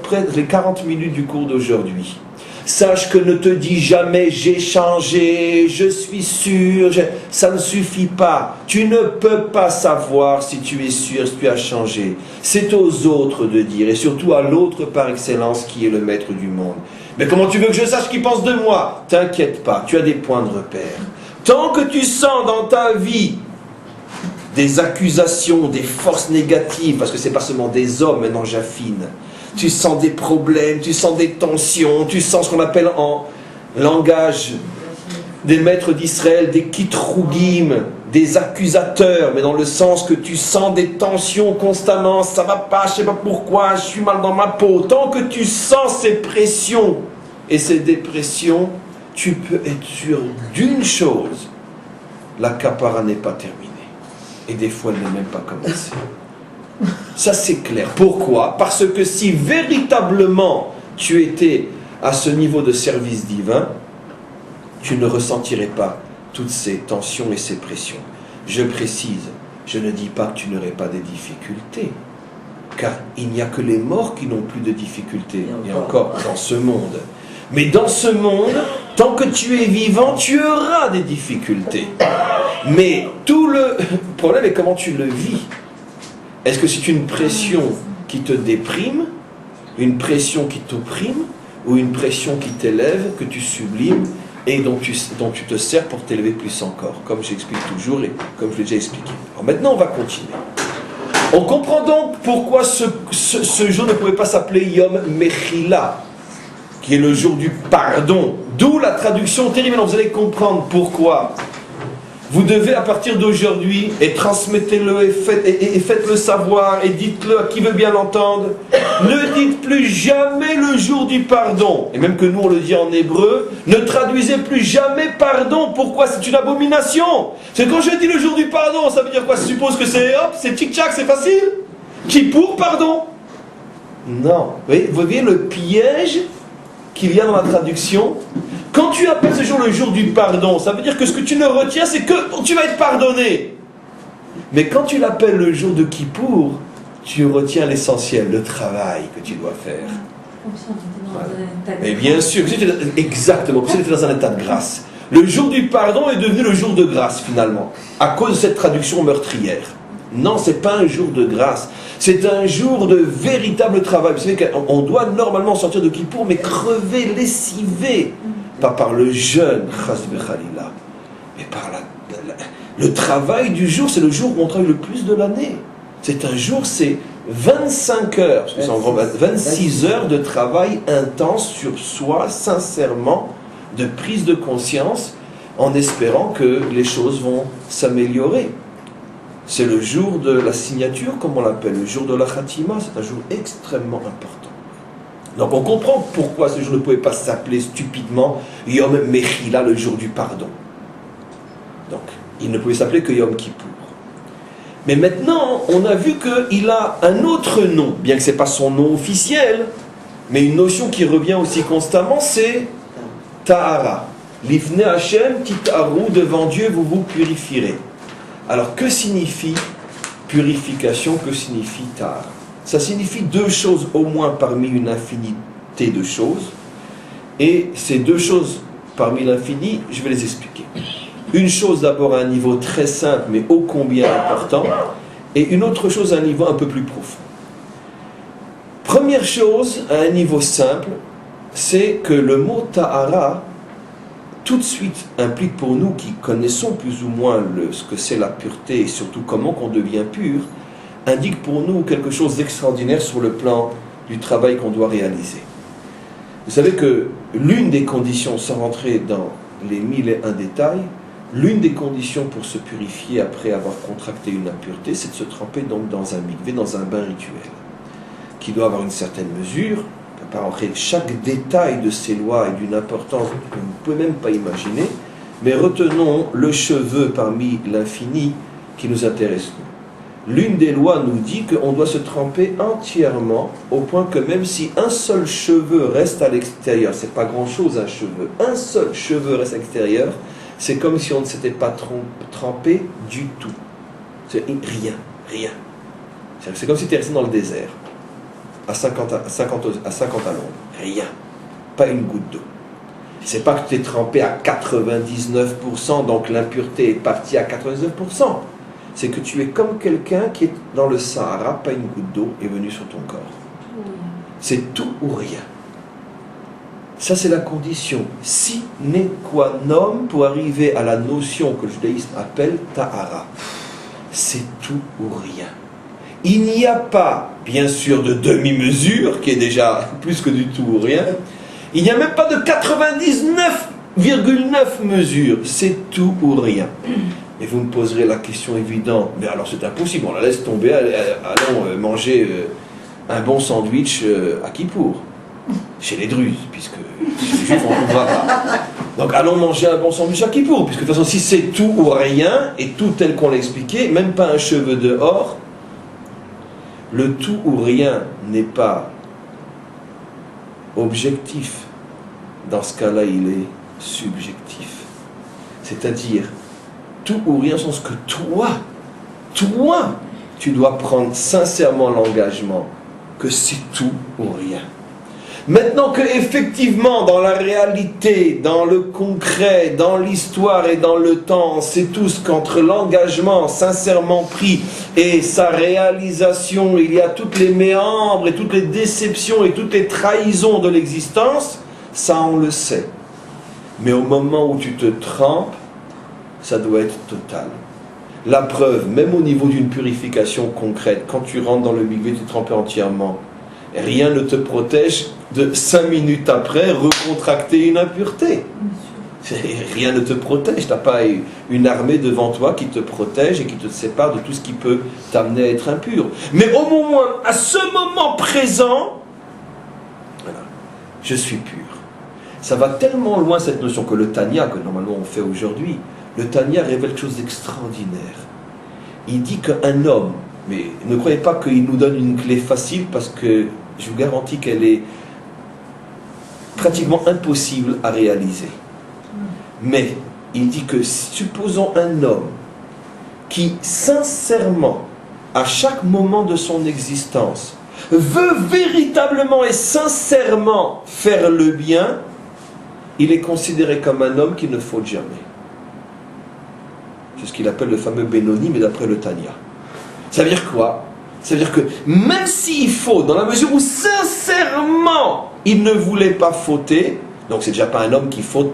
près les 40 minutes du cours d'aujourd'hui. Sache que ne te dis jamais j'ai changé, je suis sûr, ça ne suffit pas. Tu ne peux pas savoir si tu es sûr, si tu as changé. C'est aux autres de dire, et surtout à l'autre par excellence qui est le maître du monde. Mais comment tu veux que je sache ce qu'il pense de moi? T'inquiète pas, tu as des points de repère. Tant que tu sens dans ta vie des accusations, des forces négatives, parce que c'est pas seulement des hommes, maintenant j'affine. Tu sens des problèmes, tu sens des tensions, tu sens ce qu'on appelle en langage des maîtres d'Israël, des kitrougim, des accusateurs, mais dans le sens que tu sens des tensions constamment, ça va pas, je sais pas pourquoi, je suis mal dans ma peau. Tant que tu sens ces pressions et ces dépressions, tu peux être sûr d'une chose, la kapara n'est pas terminée. Et des fois, elle n'est même pas commencée. Ça c'est clair. Pourquoi? Parce que si véritablement tu étais à ce niveau de service divin, tu ne ressentirais pas toutes ces tensions et ces pressions. Je précise, je ne dis pas que tu n'aurais pas des difficultés, car il n'y a que les morts qui n'ont plus de difficultés, et encore dans ce monde. Mais dans ce monde, tant que tu es vivant, tu auras des difficultés. Mais tout le problème est comment tu le vis. Est-ce que c'est une pression qui te déprime, une pression qui t'opprime, ou une pression qui t'élève, que tu sublimes, et dont tu te sers pour t'élever plus encore, comme j'explique toujours et comme je l'ai déjà expliqué. Alors maintenant, on va continuer. On comprend donc pourquoi ce jour ne pouvait pas s'appeler Yom Mechila, qui est le jour du pardon. D'où la traduction terrible. Vous allez comprendre pourquoi. Vous devez à partir d'aujourd'hui, et transmettez-le et faites-le savoir, et dites-le à qui veut bien l'entendre, ne dites plus jamais le jour du pardon. Et même que nous on le dit en hébreu, ne traduisez plus jamais pardon. Pourquoi? C'est une abomination. C'est quand je dis le jour du pardon, ça veut dire quoi? Ça suppose que c'est hop, c'est tic-tac, c'est facile? Kippour, pardon? Non. Vous voyez le piège qu'il y a dans la traduction? Quand tu appelles ce jour le jour du pardon, ça veut dire que ce que tu ne retiens, c'est que tu vas être pardonné. Mais quand tu l'appelles le jour de Kippour, tu retiens l'essentiel, le travail que tu dois faire. Voilà. Et bien sûr, exactement, comme si tu étais dans un état de grâce. Le jour du pardon est devenu le jour de grâce, finalement, à cause de cette traduction meurtrière. Non, ce n'est pas un jour de grâce. C'est un jour de véritable travail. Vous savez qu'on doit normalement sortir de Kippour, mais crever, lessiver. Pas par le jeûne, mais par le travail du jour. C'est le jour où on travaille le plus de l'année. C'est un jour, c'est 25 heures, parce que c'est en gros 26 heures de travail intense sur soi, sincèrement, de prise de conscience, en espérant que les choses vont s'améliorer. C'est le jour de la signature, comme on l'appelle, le jour de la Khatima. C'est un jour extrêmement important. Donc on comprend pourquoi ce jour ne pouvait pas s'appeler stupidement Yom Mechila, le jour du pardon. Donc il ne pouvait s'appeler que Yom Kippour. Mais maintenant, on a vu qu'il a un autre nom, bien que ce n'est pas son nom officiel, mais une notion qui revient aussi constamment, c'est Tahara. L'Ifne Hashem, Titaru, devant Dieu, vous vous purifierez. Alors, que signifie purification? Que signifie Tahara? Ça signifie deux choses au moins parmi une infinité de choses. Et ces deux choses parmi l'infini, je vais les expliquer. Une chose d'abord à un niveau très simple, mais ô combien important, et une autre chose à un niveau un peu plus profond. Première chose, à un niveau simple, c'est que le mot Tahara, tout de suite, implique pour nous qui connaissons plus ou moins ce que c'est la pureté et surtout comment qu'on devient pur, indique pour nous quelque chose d'extraordinaire sur le plan du travail qu'on doit réaliser. Vous savez que l'une des conditions, sans rentrer dans les 1001 détails, l'une des conditions pour se purifier après avoir contracté une impureté, c'est de se tremper donc dans un mikvé, dans un bain rituel, qui doit avoir une certaine mesure. On ne peut pas rentrer chaque détail de ces lois et d'une importance que vous ne pouvez même pas imaginer, mais retenons le cheveu parmi l'infini qui nous intéresse nous. L'une des lois nous dit qu'on doit se tremper entièrement, au point que même si un seul cheveu reste à l'extérieur, c'est pas grand chose un cheveu, un seul cheveu reste à l'extérieur, c'est comme si on ne s'était pas trempé du tout. C'est rien. C'est comme si tu étais resté dans le désert, à 50 à l'ombre. Rien. Pas une goutte d'eau. C'est pas que tu es trempé à 99%, donc l'impureté est partie à 99%. C'est que tu es comme quelqu'un qui est dans le Sahara, pas une goutte d'eau est venue sur ton corps. C'est tout ou rien. Ça, c'est la condition sine qua non pour arriver à la notion que le judaïsme appelle Tahara. C'est tout ou rien. Il n'y a pas, bien sûr, de demi-mesure, qui est déjà plus que du tout ou rien. Il n'y a même pas de 99,9 mesures. C'est tout ou rien. Et vous me poserez la question évidente, mais alors c'est impossible, on la laisse tomber, allons manger un bon sandwich à Kippour. Chez les Druzes, puisque chez les Juifs on ne trouvera pas. Donc allons manger un bon sandwich à Kippour, puisque de toute façon si c'est tout ou rien, et tout tel qu'on l'a expliqué, même pas un cheveu dehors, le tout ou rien n'est pas objectif. Dans ce cas-là, il est subjectif. C'est-à-dire, tout ou rien sont ce que toi, tu dois prendre sincèrement l'engagement que c'est tout ou rien. Maintenant que effectivement dans la réalité, dans le concret, dans l'histoire et dans le temps, on sait tous qu'entre l'engagement sincèrement pris et sa réalisation, il y a toutes les méandres et toutes les déceptions et toutes les trahisons de l'existence, ça on le sait. Mais au moment où tu te trempes, ça doit être total. La preuve, même au niveau d'une purification concrète, quand tu rentres dans le mikvé, tu es trempé entièrement. Rien ne te protège de 5 minutes après recontracter une impureté. Rien ne te protège. Tu n'as pas une armée devant toi qui te protège et qui te sépare de tout ce qui peut t'amener à être impur. Mais au moment, à ce moment présent, voilà, je suis pur. Ça va tellement loin cette notion que le Tanya, que normalement on fait aujourd'hui, le Tanya révèle quelque chose d'extraordinaire. Il dit qu'un homme, mais ne croyez pas qu'il nous donne une clé facile, parce que je vous garantis qu'elle est pratiquement impossible à réaliser. Mais il dit que supposons un homme qui sincèrement, à chaque moment de son existence, veut véritablement et sincèrement faire le bien, il est considéré comme un homme qui ne faute jamais. C'est ce qu'il appelle le fameux Benoni, mais d'après le Tanya. Ça veut dire quoi? Ça veut dire que même s'il faute, dans la mesure où sincèrement il ne voulait pas fauter, donc c'est déjà pas un homme qui faute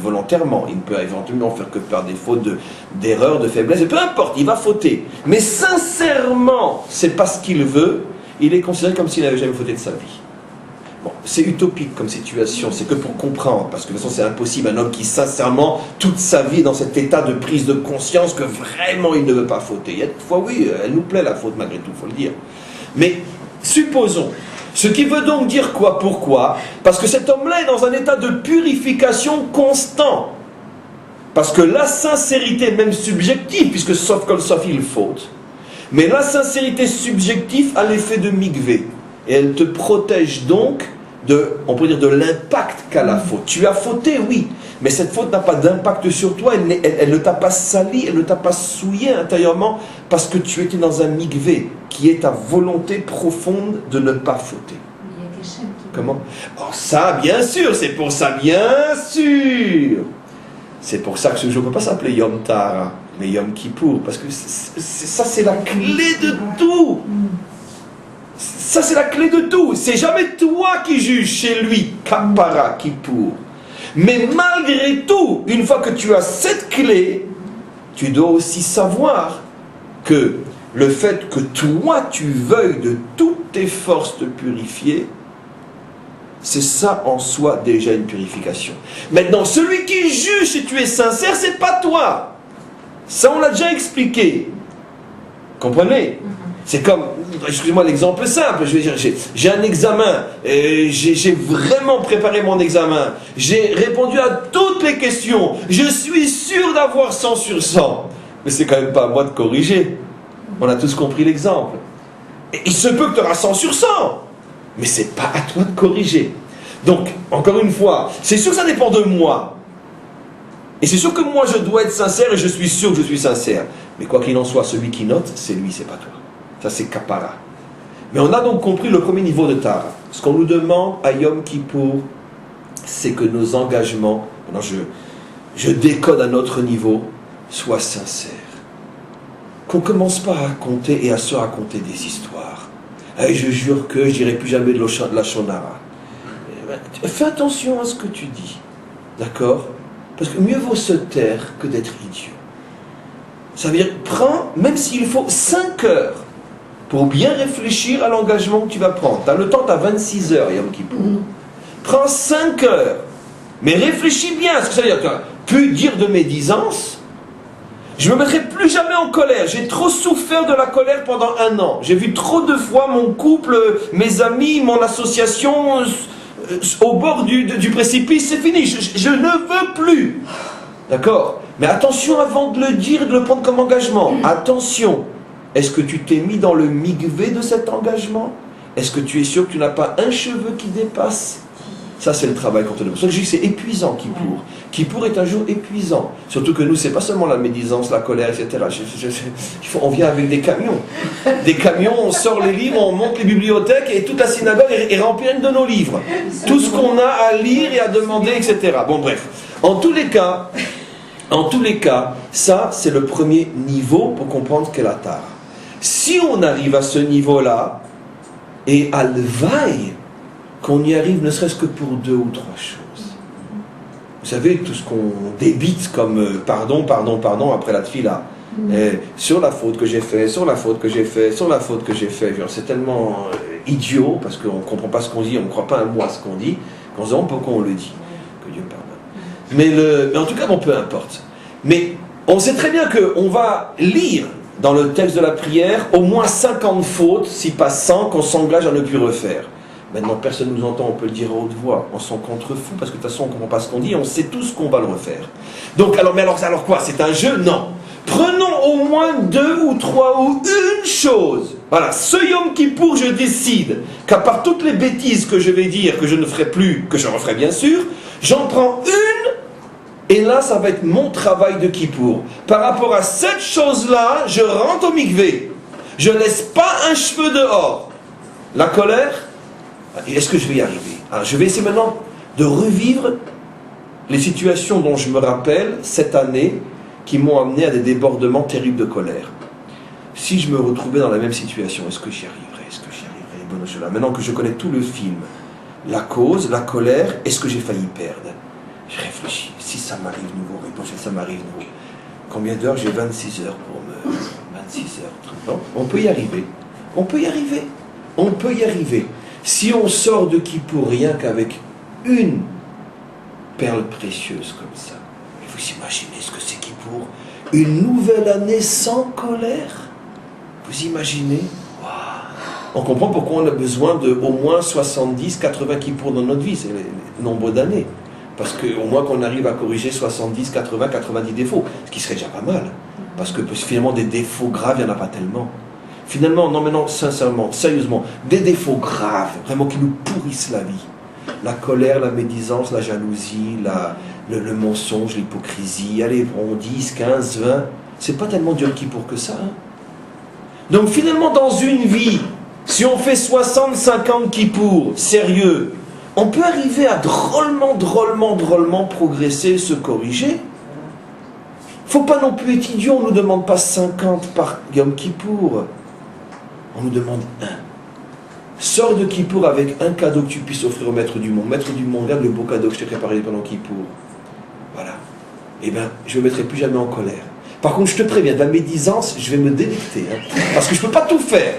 volontairement, il ne peut éventuellement faire que par des fautes d'erreurs, de faiblesse, et peu importe, il va fauter. Mais sincèrement, c'est pas ce qu'il veut, il est considéré comme s'il n'avait jamais fauté de sa vie. Bon, c'est utopique comme situation, c'est que pour comprendre, parce que de toute façon c'est impossible, un homme qui sincèrement, toute sa vie est dans cet état de prise de conscience que vraiment il ne veut pas fauter. Il y a des fois, oui, elle nous plaît la faute malgré tout, il faut le dire. Mais supposons Ce qui veut donc dire quoi? Pourquoi? Parce que cet homme-là est dans un état de purification constant. Parce que la sincérité, même subjective, puisque sauf il faute, mais la sincérité subjective a l'effet de mikvé. Et elle te protège donc on peut dire de l'impact qu'a la faute. Tu as fauté, oui, mais cette faute n'a pas d'impact sur toi, elle ne t'a pas sali, elle ne t'a pas souillé intérieurement, parce que tu étais dans un mikvé, qui est ta volonté profonde de ne pas fauter. Il y a Hachem qui... Comment? Oh, ça, bien sûr, c'est pour ça, bien sûr. C'est pour ça que ce jour ne peut pas s'appeler Yom Tara, mais Yom Kippour, parce que ça, c'est la clé de tout. Ça, c'est la clé de tout. C'est jamais toi qui juges chez lui, Kappara, Kippour. Mais malgré tout, une fois que tu as cette clé, tu dois aussi savoir que le fait que toi, tu veuilles de toutes tes forces te purifier, c'est ça en soi déjà une purification. Maintenant, celui qui juge si tu es sincère, c'est pas toi. Ça, on l'a déjà expliqué. Comprenez? C'est comme, excusez-moi l'exemple simple, je veux dire, j'ai un examen, j'ai vraiment préparé mon examen, j'ai répondu à toutes les questions, je suis sûr d'avoir 100 sur 100. Mais c'est quand même pas à moi de corriger. On a tous compris l'exemple. Et il se peut que tu auras 100 sur 100, mais c'est pas à toi de corriger. Donc, encore une fois, c'est sûr que ça dépend de moi. Et c'est sûr que moi je dois être sincère et je suis sûr que je suis sincère. Mais quoi qu'il en soit, celui qui note, c'est lui, c'est pas toi. Ça, c'est Kappara. Mais on a donc compris le premier niveau de Tara. Ce qu'on nous demande à Yom Kippour, c'est que nos engagements, maintenant je décode à notre niveau, soient sincères. Qu'on ne commence pas à raconter et à se raconter des histoires. Et je jure que je dirai plus jamais de la Shonara. Fais attention à ce que tu dis. D'accord? Parce que mieux vaut se taire que d'être idiot. Ça veut dire, prends, même s'il faut 5 heures, pour bien réfléchir à l'engagement que tu vas prendre. Tu as le temps, tu as 26 heures, Yom Kippour. Prends 5 heures, mais réfléchis bien. Ce que ça veut dire, tu as pu dire de médisance. Je ne me mettrai plus jamais en colère. J'ai trop souffert de la colère pendant 1 an. J'ai vu trop de fois mon couple, mes amis, mon association au bord du précipice. C'est fini, je ne veux plus. D'accord? Mais attention avant de le dire et de le prendre comme engagement. Attention. Est-ce que tu t'es mis dans le mikvé de cet engagement? Est-ce que tu es sûr que tu n'as pas un cheveu qui dépasse? Ça, c'est le travail qu'on te demande. C'est épuisant, Kippour. Kippour est un jour épuisant. Surtout que nous, c'est pas seulement la médisance, la colère, etc. On vient avec des camions. Des camions, on sort les livres, on monte les bibliothèques et toute la synagogue est remplie de nos livres. Tout ce qu'on a à lire et à demander, etc. Bon, bref. En tous les cas, ça, c'est le premier niveau pour comprendre qu'est la Tara. Si on arrive à ce niveau-là, et à l'vaille, qu'on y arrive ne serait-ce que pour 2 ou 3 choses. Vous savez, tout ce qu'on débite comme pardon après la tfila, sur la faute que j'ai fait, sur la faute que j'ai fait, sur la faute que j'ai fait, c'est tellement idiot, parce qu'on ne comprend pas ce qu'on dit, on ne croit pas un mot à ce qu'on dit, qu'on se demande pourquoi on le dit. Que Dieu pardonne. Mais en tout cas, bon, peu importe. Mais on sait très bien qu'on va lire dans le texte de la prière au moins 50 fautes, si pas 100, qu'on s'engage à ne plus refaire. Maintenant, personne ne nous entend, on peut le dire à haute voix, on s'en contrefou, parce que de toute façon, on ne comprend pas ce qu'on dit, on sait tous qu'on va le refaire. Donc, alors quoi? C'est un jeu? Non. Prenons au moins 2 ou 3 ou une chose. Voilà, ce Yom Kippour, je décide qu'à part toutes les bêtises que je vais dire, que je ne ferai plus, que je referai bien sûr, j'en prends une. Et là, ça va être mon travail de Kippour. Par rapport à cette chose-là, je rentre au mikvé. Je ne laisse pas un cheveu dehors. La colère, est-ce que je vais y arriver? Alors, je vais essayer maintenant de revivre les situations dont je me rappelle cette année qui m'ont amené à des débordements terribles de colère. Si je me retrouvais dans la même situation, est-ce que j'y arriverais? Est-ce que j'y arriverais? Bonne chose là. Maintenant que je connais tout le film, la cause, la colère, est-ce que j'ai failli perdre? Je réfléchis, si ça m'arrive nouveau, ça m'arrive nouveau. Combien d'heures? J'ai 26 heures pour me... 26 heures. Non, on peut y arriver. On peut y arriver. On peut y arriver. Si on sort de Kippour rien qu'avec une perle précieuse comme ça, vous imaginez ce que c'est Kippour? Une nouvelle année sans colère? Vous imaginez? Waouh! On comprend pourquoi on a besoin de au moins 70, 80 kippour dans notre vie, c'est le nombre d'années. Parce qu'au moins qu'on arrive à corriger 70, 80, 90 défauts, ce qui serait déjà pas mal. Parce que finalement, des défauts graves, il n'y en a pas tellement. Finalement, non mais non, sincèrement, sérieusement, des défauts graves, vraiment qui nous pourrissent la vie. La colère, la médisance, la jalousie, le mensonge, l'hypocrisie, allez, on 10, 15, 20, c'est pas tellement dur pour que ça. Hein. Donc finalement, dans une vie, si on fait 60, 50 kippour, sérieux, on peut arriver à drôlement progresser, se corriger. Faut pas non plus être idiot, on ne nous demande pas 50 par Yom Kippour. On nous demande un. Sors de Kippour avec un cadeau que tu puisses offrir au Maître du Monde. Maître du Monde, regarde le beau cadeau que je t'ai préparé pendant Kippour. Voilà. Eh bien, je ne me mettrai plus jamais en colère. Par contre, je te préviens, de la médisance, je vais me délecter. Hein, parce que je ne peux pas tout faire.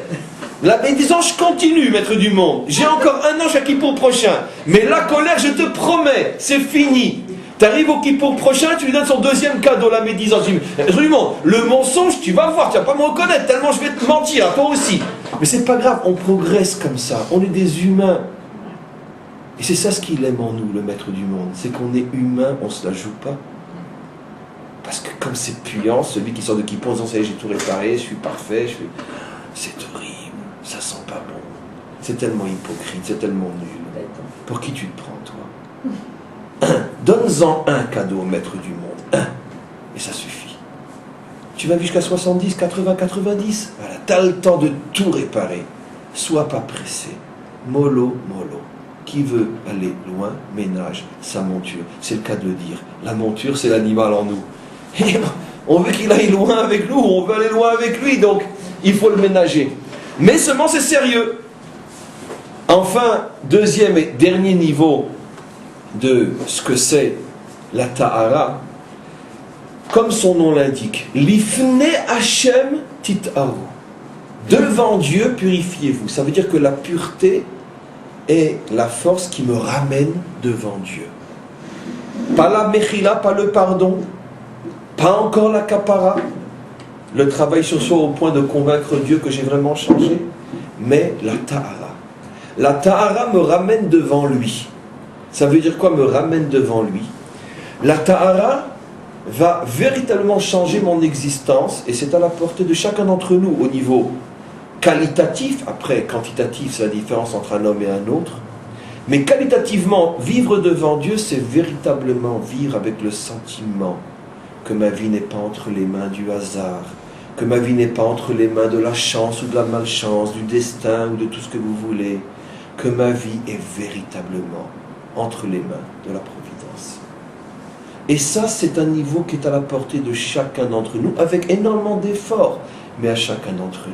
La médisance, je continue, Maître du Monde. J'ai encore un an chaque Kippour prochain. Mais la colère, je te promets, c'est fini. Tu arrives au Kippour prochain, tu lui donnes son deuxième cadeau, la médisance. Le mensonge, tu vas voir, tu vas pas me reconnaître, tellement je vais te mentir, toi aussi. Mais c'est pas grave, on progresse comme ça, on est des humains. Et c'est ça ce qu'il aime en nous, le Maître du Monde, c'est qu'on est humain, on se la joue pas. Parce que comme c'est puant, celui qui sort de Kippour en disant, ça y est, j'ai tout réparé, je suis parfait, c'est horrible, ça sent pas bon. C'est tellement hypocrite, c'est tellement nul. Pour qui tu te prends, toi ? Donne-en un cadeau au Maître du Monde, un, et ça suffit. Tu vas vivre jusqu'à 70, 80, 90, voilà, tu as le temps de tout réparer. Sois pas pressé, mollo. Qui veut aller loin, ménage sa monture. C'est le cas de le dire. La monture, c'est l'animal en nous. Et on veut qu'il aille loin avec nous, on veut aller loin avec lui, donc il faut le ménager. Mais seulement c'est sérieux. Enfin, deuxième et dernier niveau de ce que c'est la Tahara, comme son nom l'indique, Lifne Hashem Tit'aru. Devant Dieu, purifiez-vous. Ça veut dire que la pureté est la force qui me ramène devant Dieu. Pas la Mechila, pas le pardon, pas encore la Kapara, le travail sur soi au point de convaincre Dieu que j'ai vraiment changé, mais la Tahara. La Tahara me ramène devant lui. Ça veut dire quoi, me ramène devant lui? La Tahara va véritablement changer mon existence, et c'est à la portée de chacun d'entre nous au niveau qualitatif. Après, quantitatif, c'est la différence entre un homme et un autre. Mais qualitativement, vivre devant Dieu, c'est véritablement vivre avec le sentiment que ma vie n'est pas entre les mains du hasard, que ma vie n'est pas entre les mains de la chance ou de la malchance, du destin ou de tout ce que vous voulez, que ma vie est véritablement entre les mains de la providence. Et ça, c'est un niveau qui est à la portée de chacun d'entre nous, avec énormément d'efforts, mais à chacun d'entre nous.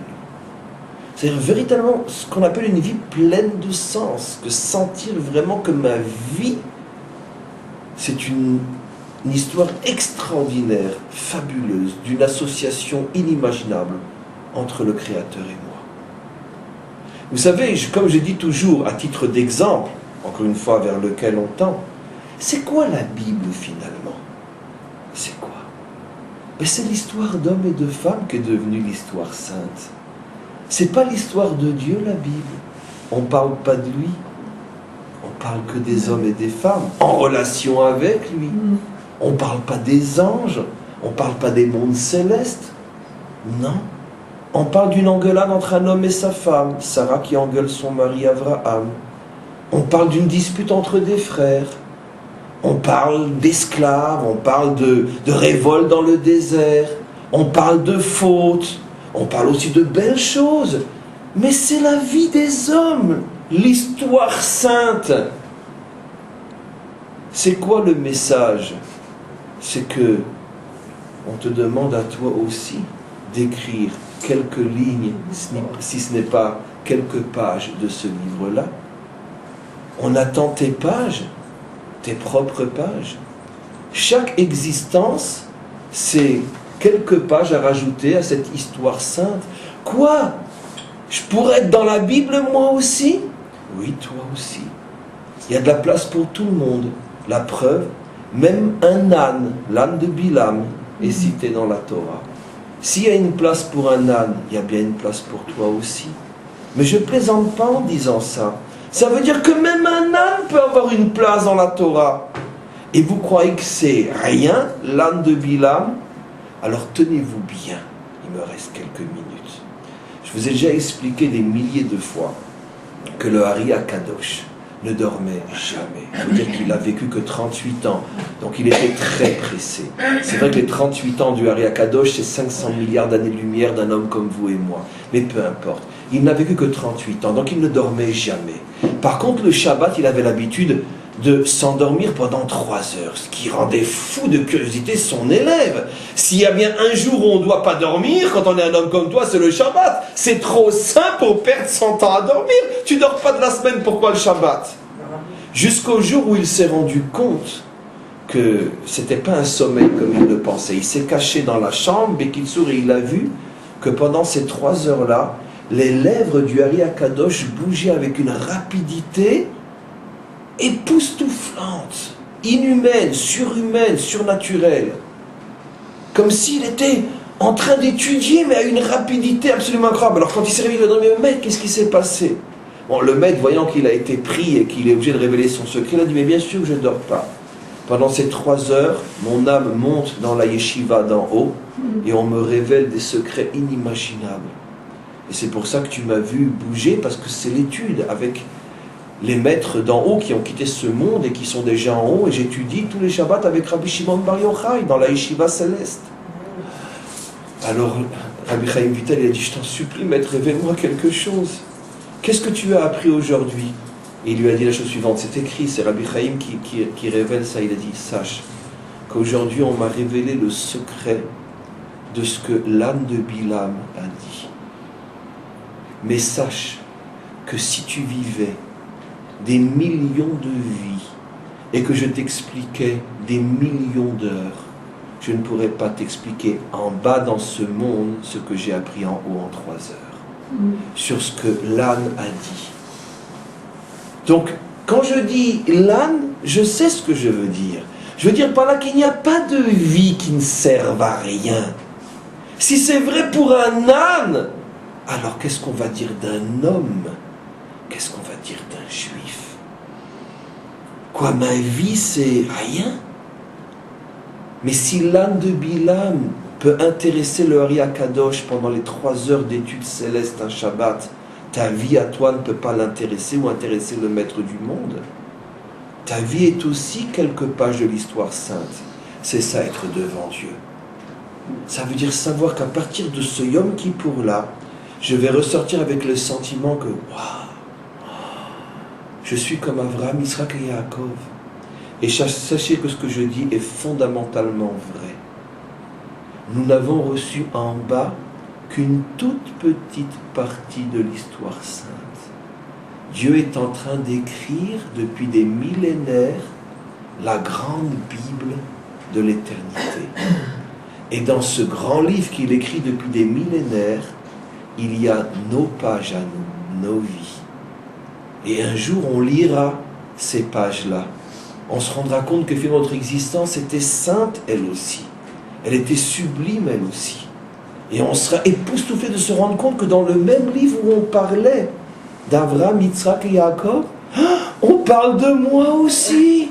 C'est-à-dire véritablement ce qu'on appelle une vie pleine de sens, que sentir vraiment que ma vie, c'est une histoire extraordinaire, fabuleuse, d'une association inimaginable entre le Créateur et moi. Vous savez, comme je dis toujours, à titre d'exemple, encore une fois vers lequel on tend, c'est quoi la Bible finalement? C'est quoi? Ben, c'est l'histoire d'hommes et de femmes qui est devenue l'histoire sainte. C'est pas l'histoire de Dieu, la Bible. On parle pas de lui. On parle que des hommes et des femmes en relation avec lui. On parle pas des anges. On parle pas des mondes célestes. Non. On parle d'une engueulade entre un homme et sa femme, Sarah qui engueule son mari Abraham. On parle d'une dispute entre des frères. On parle d'esclaves, on parle de révolte dans le désert. On parle de fautes. On parle aussi de belles choses, mais c'est la vie des hommes, l'histoire sainte. C'est quoi le message? C'est que on te demande à toi aussi d'écrire quelques lignes, si ce n'est pas quelques pages de ce livre-là. On attend tes pages, tes propres pages. Chaque existence, c'est quelques pages à rajouter à cette histoire sainte. Quoi? Je pourrais être dans la Bible moi aussi? Oui, toi aussi. Il y a de la place pour tout le monde. La preuve, même un âne, l'âne de Bilam, est cité dans la Torah. S'il y a une place pour un âne, il y a bien une place pour toi aussi. Mais je plaisante pas en disant ça. Ça veut dire que même un âne peut avoir une place dans la Torah. Et vous croyez que c'est rien, l'âne de Bilam? Alors tenez-vous bien, il me reste quelques minutes. Je vous ai déjà expliqué des milliers de fois que le Ari Akadosh ne dormait jamais. Il faut dire qu'il a vécu que 38 ans, donc il était très pressé. C'est vrai que les 38 ans du Ari Akadosh, c'est 500 milliards d'années-lumière d'un homme comme vous et moi. Mais peu importe, il n'a vécu que 38 ans, donc il ne dormait jamais. Par contre, le Shabbat, il avait l'habitude de s'endormir pendant 3 heures, ce qui rendait fou de curiosité son élève. S'il y a bien un jour où on ne doit pas dormir, quand on est un homme comme toi, c'est le Shabbat. C'est trop sain pour perdre son temps à dormir. Tu ne dors pas de la semaine, pourquoi le Shabbat? Jusqu'au jour où il s'est rendu compte que c'était pas un sommeil comme il le pensait. Il s'est caché dans la chambre, Bekitsour, et il a vu que pendant ces 3 heures-là, les lèvres du Ari Akadosh bougeaient avec une rapidité époustouflante, inhumaine, surhumaine, surnaturelle. Comme s'il était en train d'étudier, mais à une rapidité absolument incroyable. Alors quand il s'est réveillé, il a dit, mais maître, qu'est-ce qui s'est passé? Bon, le maître, voyant qu'il a été pris et qu'il est obligé de révéler son secret, il a dit, mais bien sûr que je ne dors pas. Pendant ces 3 heures, mon âme monte dans la yeshiva d'en haut et on me révèle des secrets inimaginables. Et c'est pour ça que tu m'as vu bouger, parce que c'est l'étude avec les maîtres d'en haut qui ont quitté ce monde et qui sont déjà en haut. Et j'étudie tous les Shabbats avec Rabbi Shimon Bar Yochai dans la yeshiva céleste. Alors Rabbi Chaim Vital, il a dit, je t'en supplie, maître, révèle-moi quelque chose. Qu'est-ce que tu as appris aujourd'hui? Et il lui a dit la chose suivante, c'est écrit, c'est Rabbi Chaim qui révèle ça. Il a dit, sache qu'aujourd'hui on m'a révélé le secret de ce que l'âne de Bilam a dit. Mais sache que si tu vivais des millions de vies et que je t'expliquais des millions d'heures, je ne pourrais pas t'expliquer en bas dans ce monde ce que j'ai appris en haut en 3 heures, sur ce que l'âne a dit. Donc, quand je dis l'âne, je sais ce que je veux dire. Je veux dire par là qu'il n'y a pas de vie qui ne serve à rien. Si c'est vrai pour un âne, alors qu'est-ce qu'on va dire d'un homme? Qu'est-ce qu'on va dire d'un juif? Quoi, ma vie, c'est rien? Mais si l'âne de Bilam peut intéresser le Ari Akadosh pendant les 3 heures d'études célestes un Shabbat, ta vie à toi ne peut pas l'intéresser ou intéresser le maître du monde. Ta vie est aussi quelques pages de l'histoire sainte. C'est ça, être devant Dieu. Ça veut dire savoir qu'à partir de ce Yom Kippour-là, je vais ressortir avec le sentiment que, waouh, je suis comme Avraham, Yitzhak et Yaakov. Et sachez que ce que je dis est fondamentalement vrai. Nous n'avons reçu en bas qu'une toute petite partie de l'histoire sainte. Dieu est en train d'écrire depuis des millénaires la grande Bible de l'éternité. Et dans ce grand livre qu'il écrit depuis des millénaires, il y a nos pages à nous, nos vies. Et un jour, on lira ces pages-là. On se rendra compte que finalement notre existence était sainte, elle aussi. Elle était sublime, elle aussi. Et on sera époustouflé de se rendre compte que dans le même livre où on parlait d'Avraham, Yitzhak et Yaakov, on parle de moi aussi.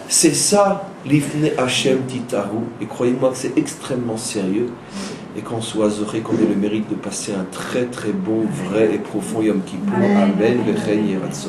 C'est ça, l'Ifne Hashem Titaru. Et croyez-moi que c'est extrêmement sérieux. Et qu'on soit zoré, qu'on ait le mérite de passer un très très bon, vrai et profond Yom Kippour. Amen. Vechen Yeratzon.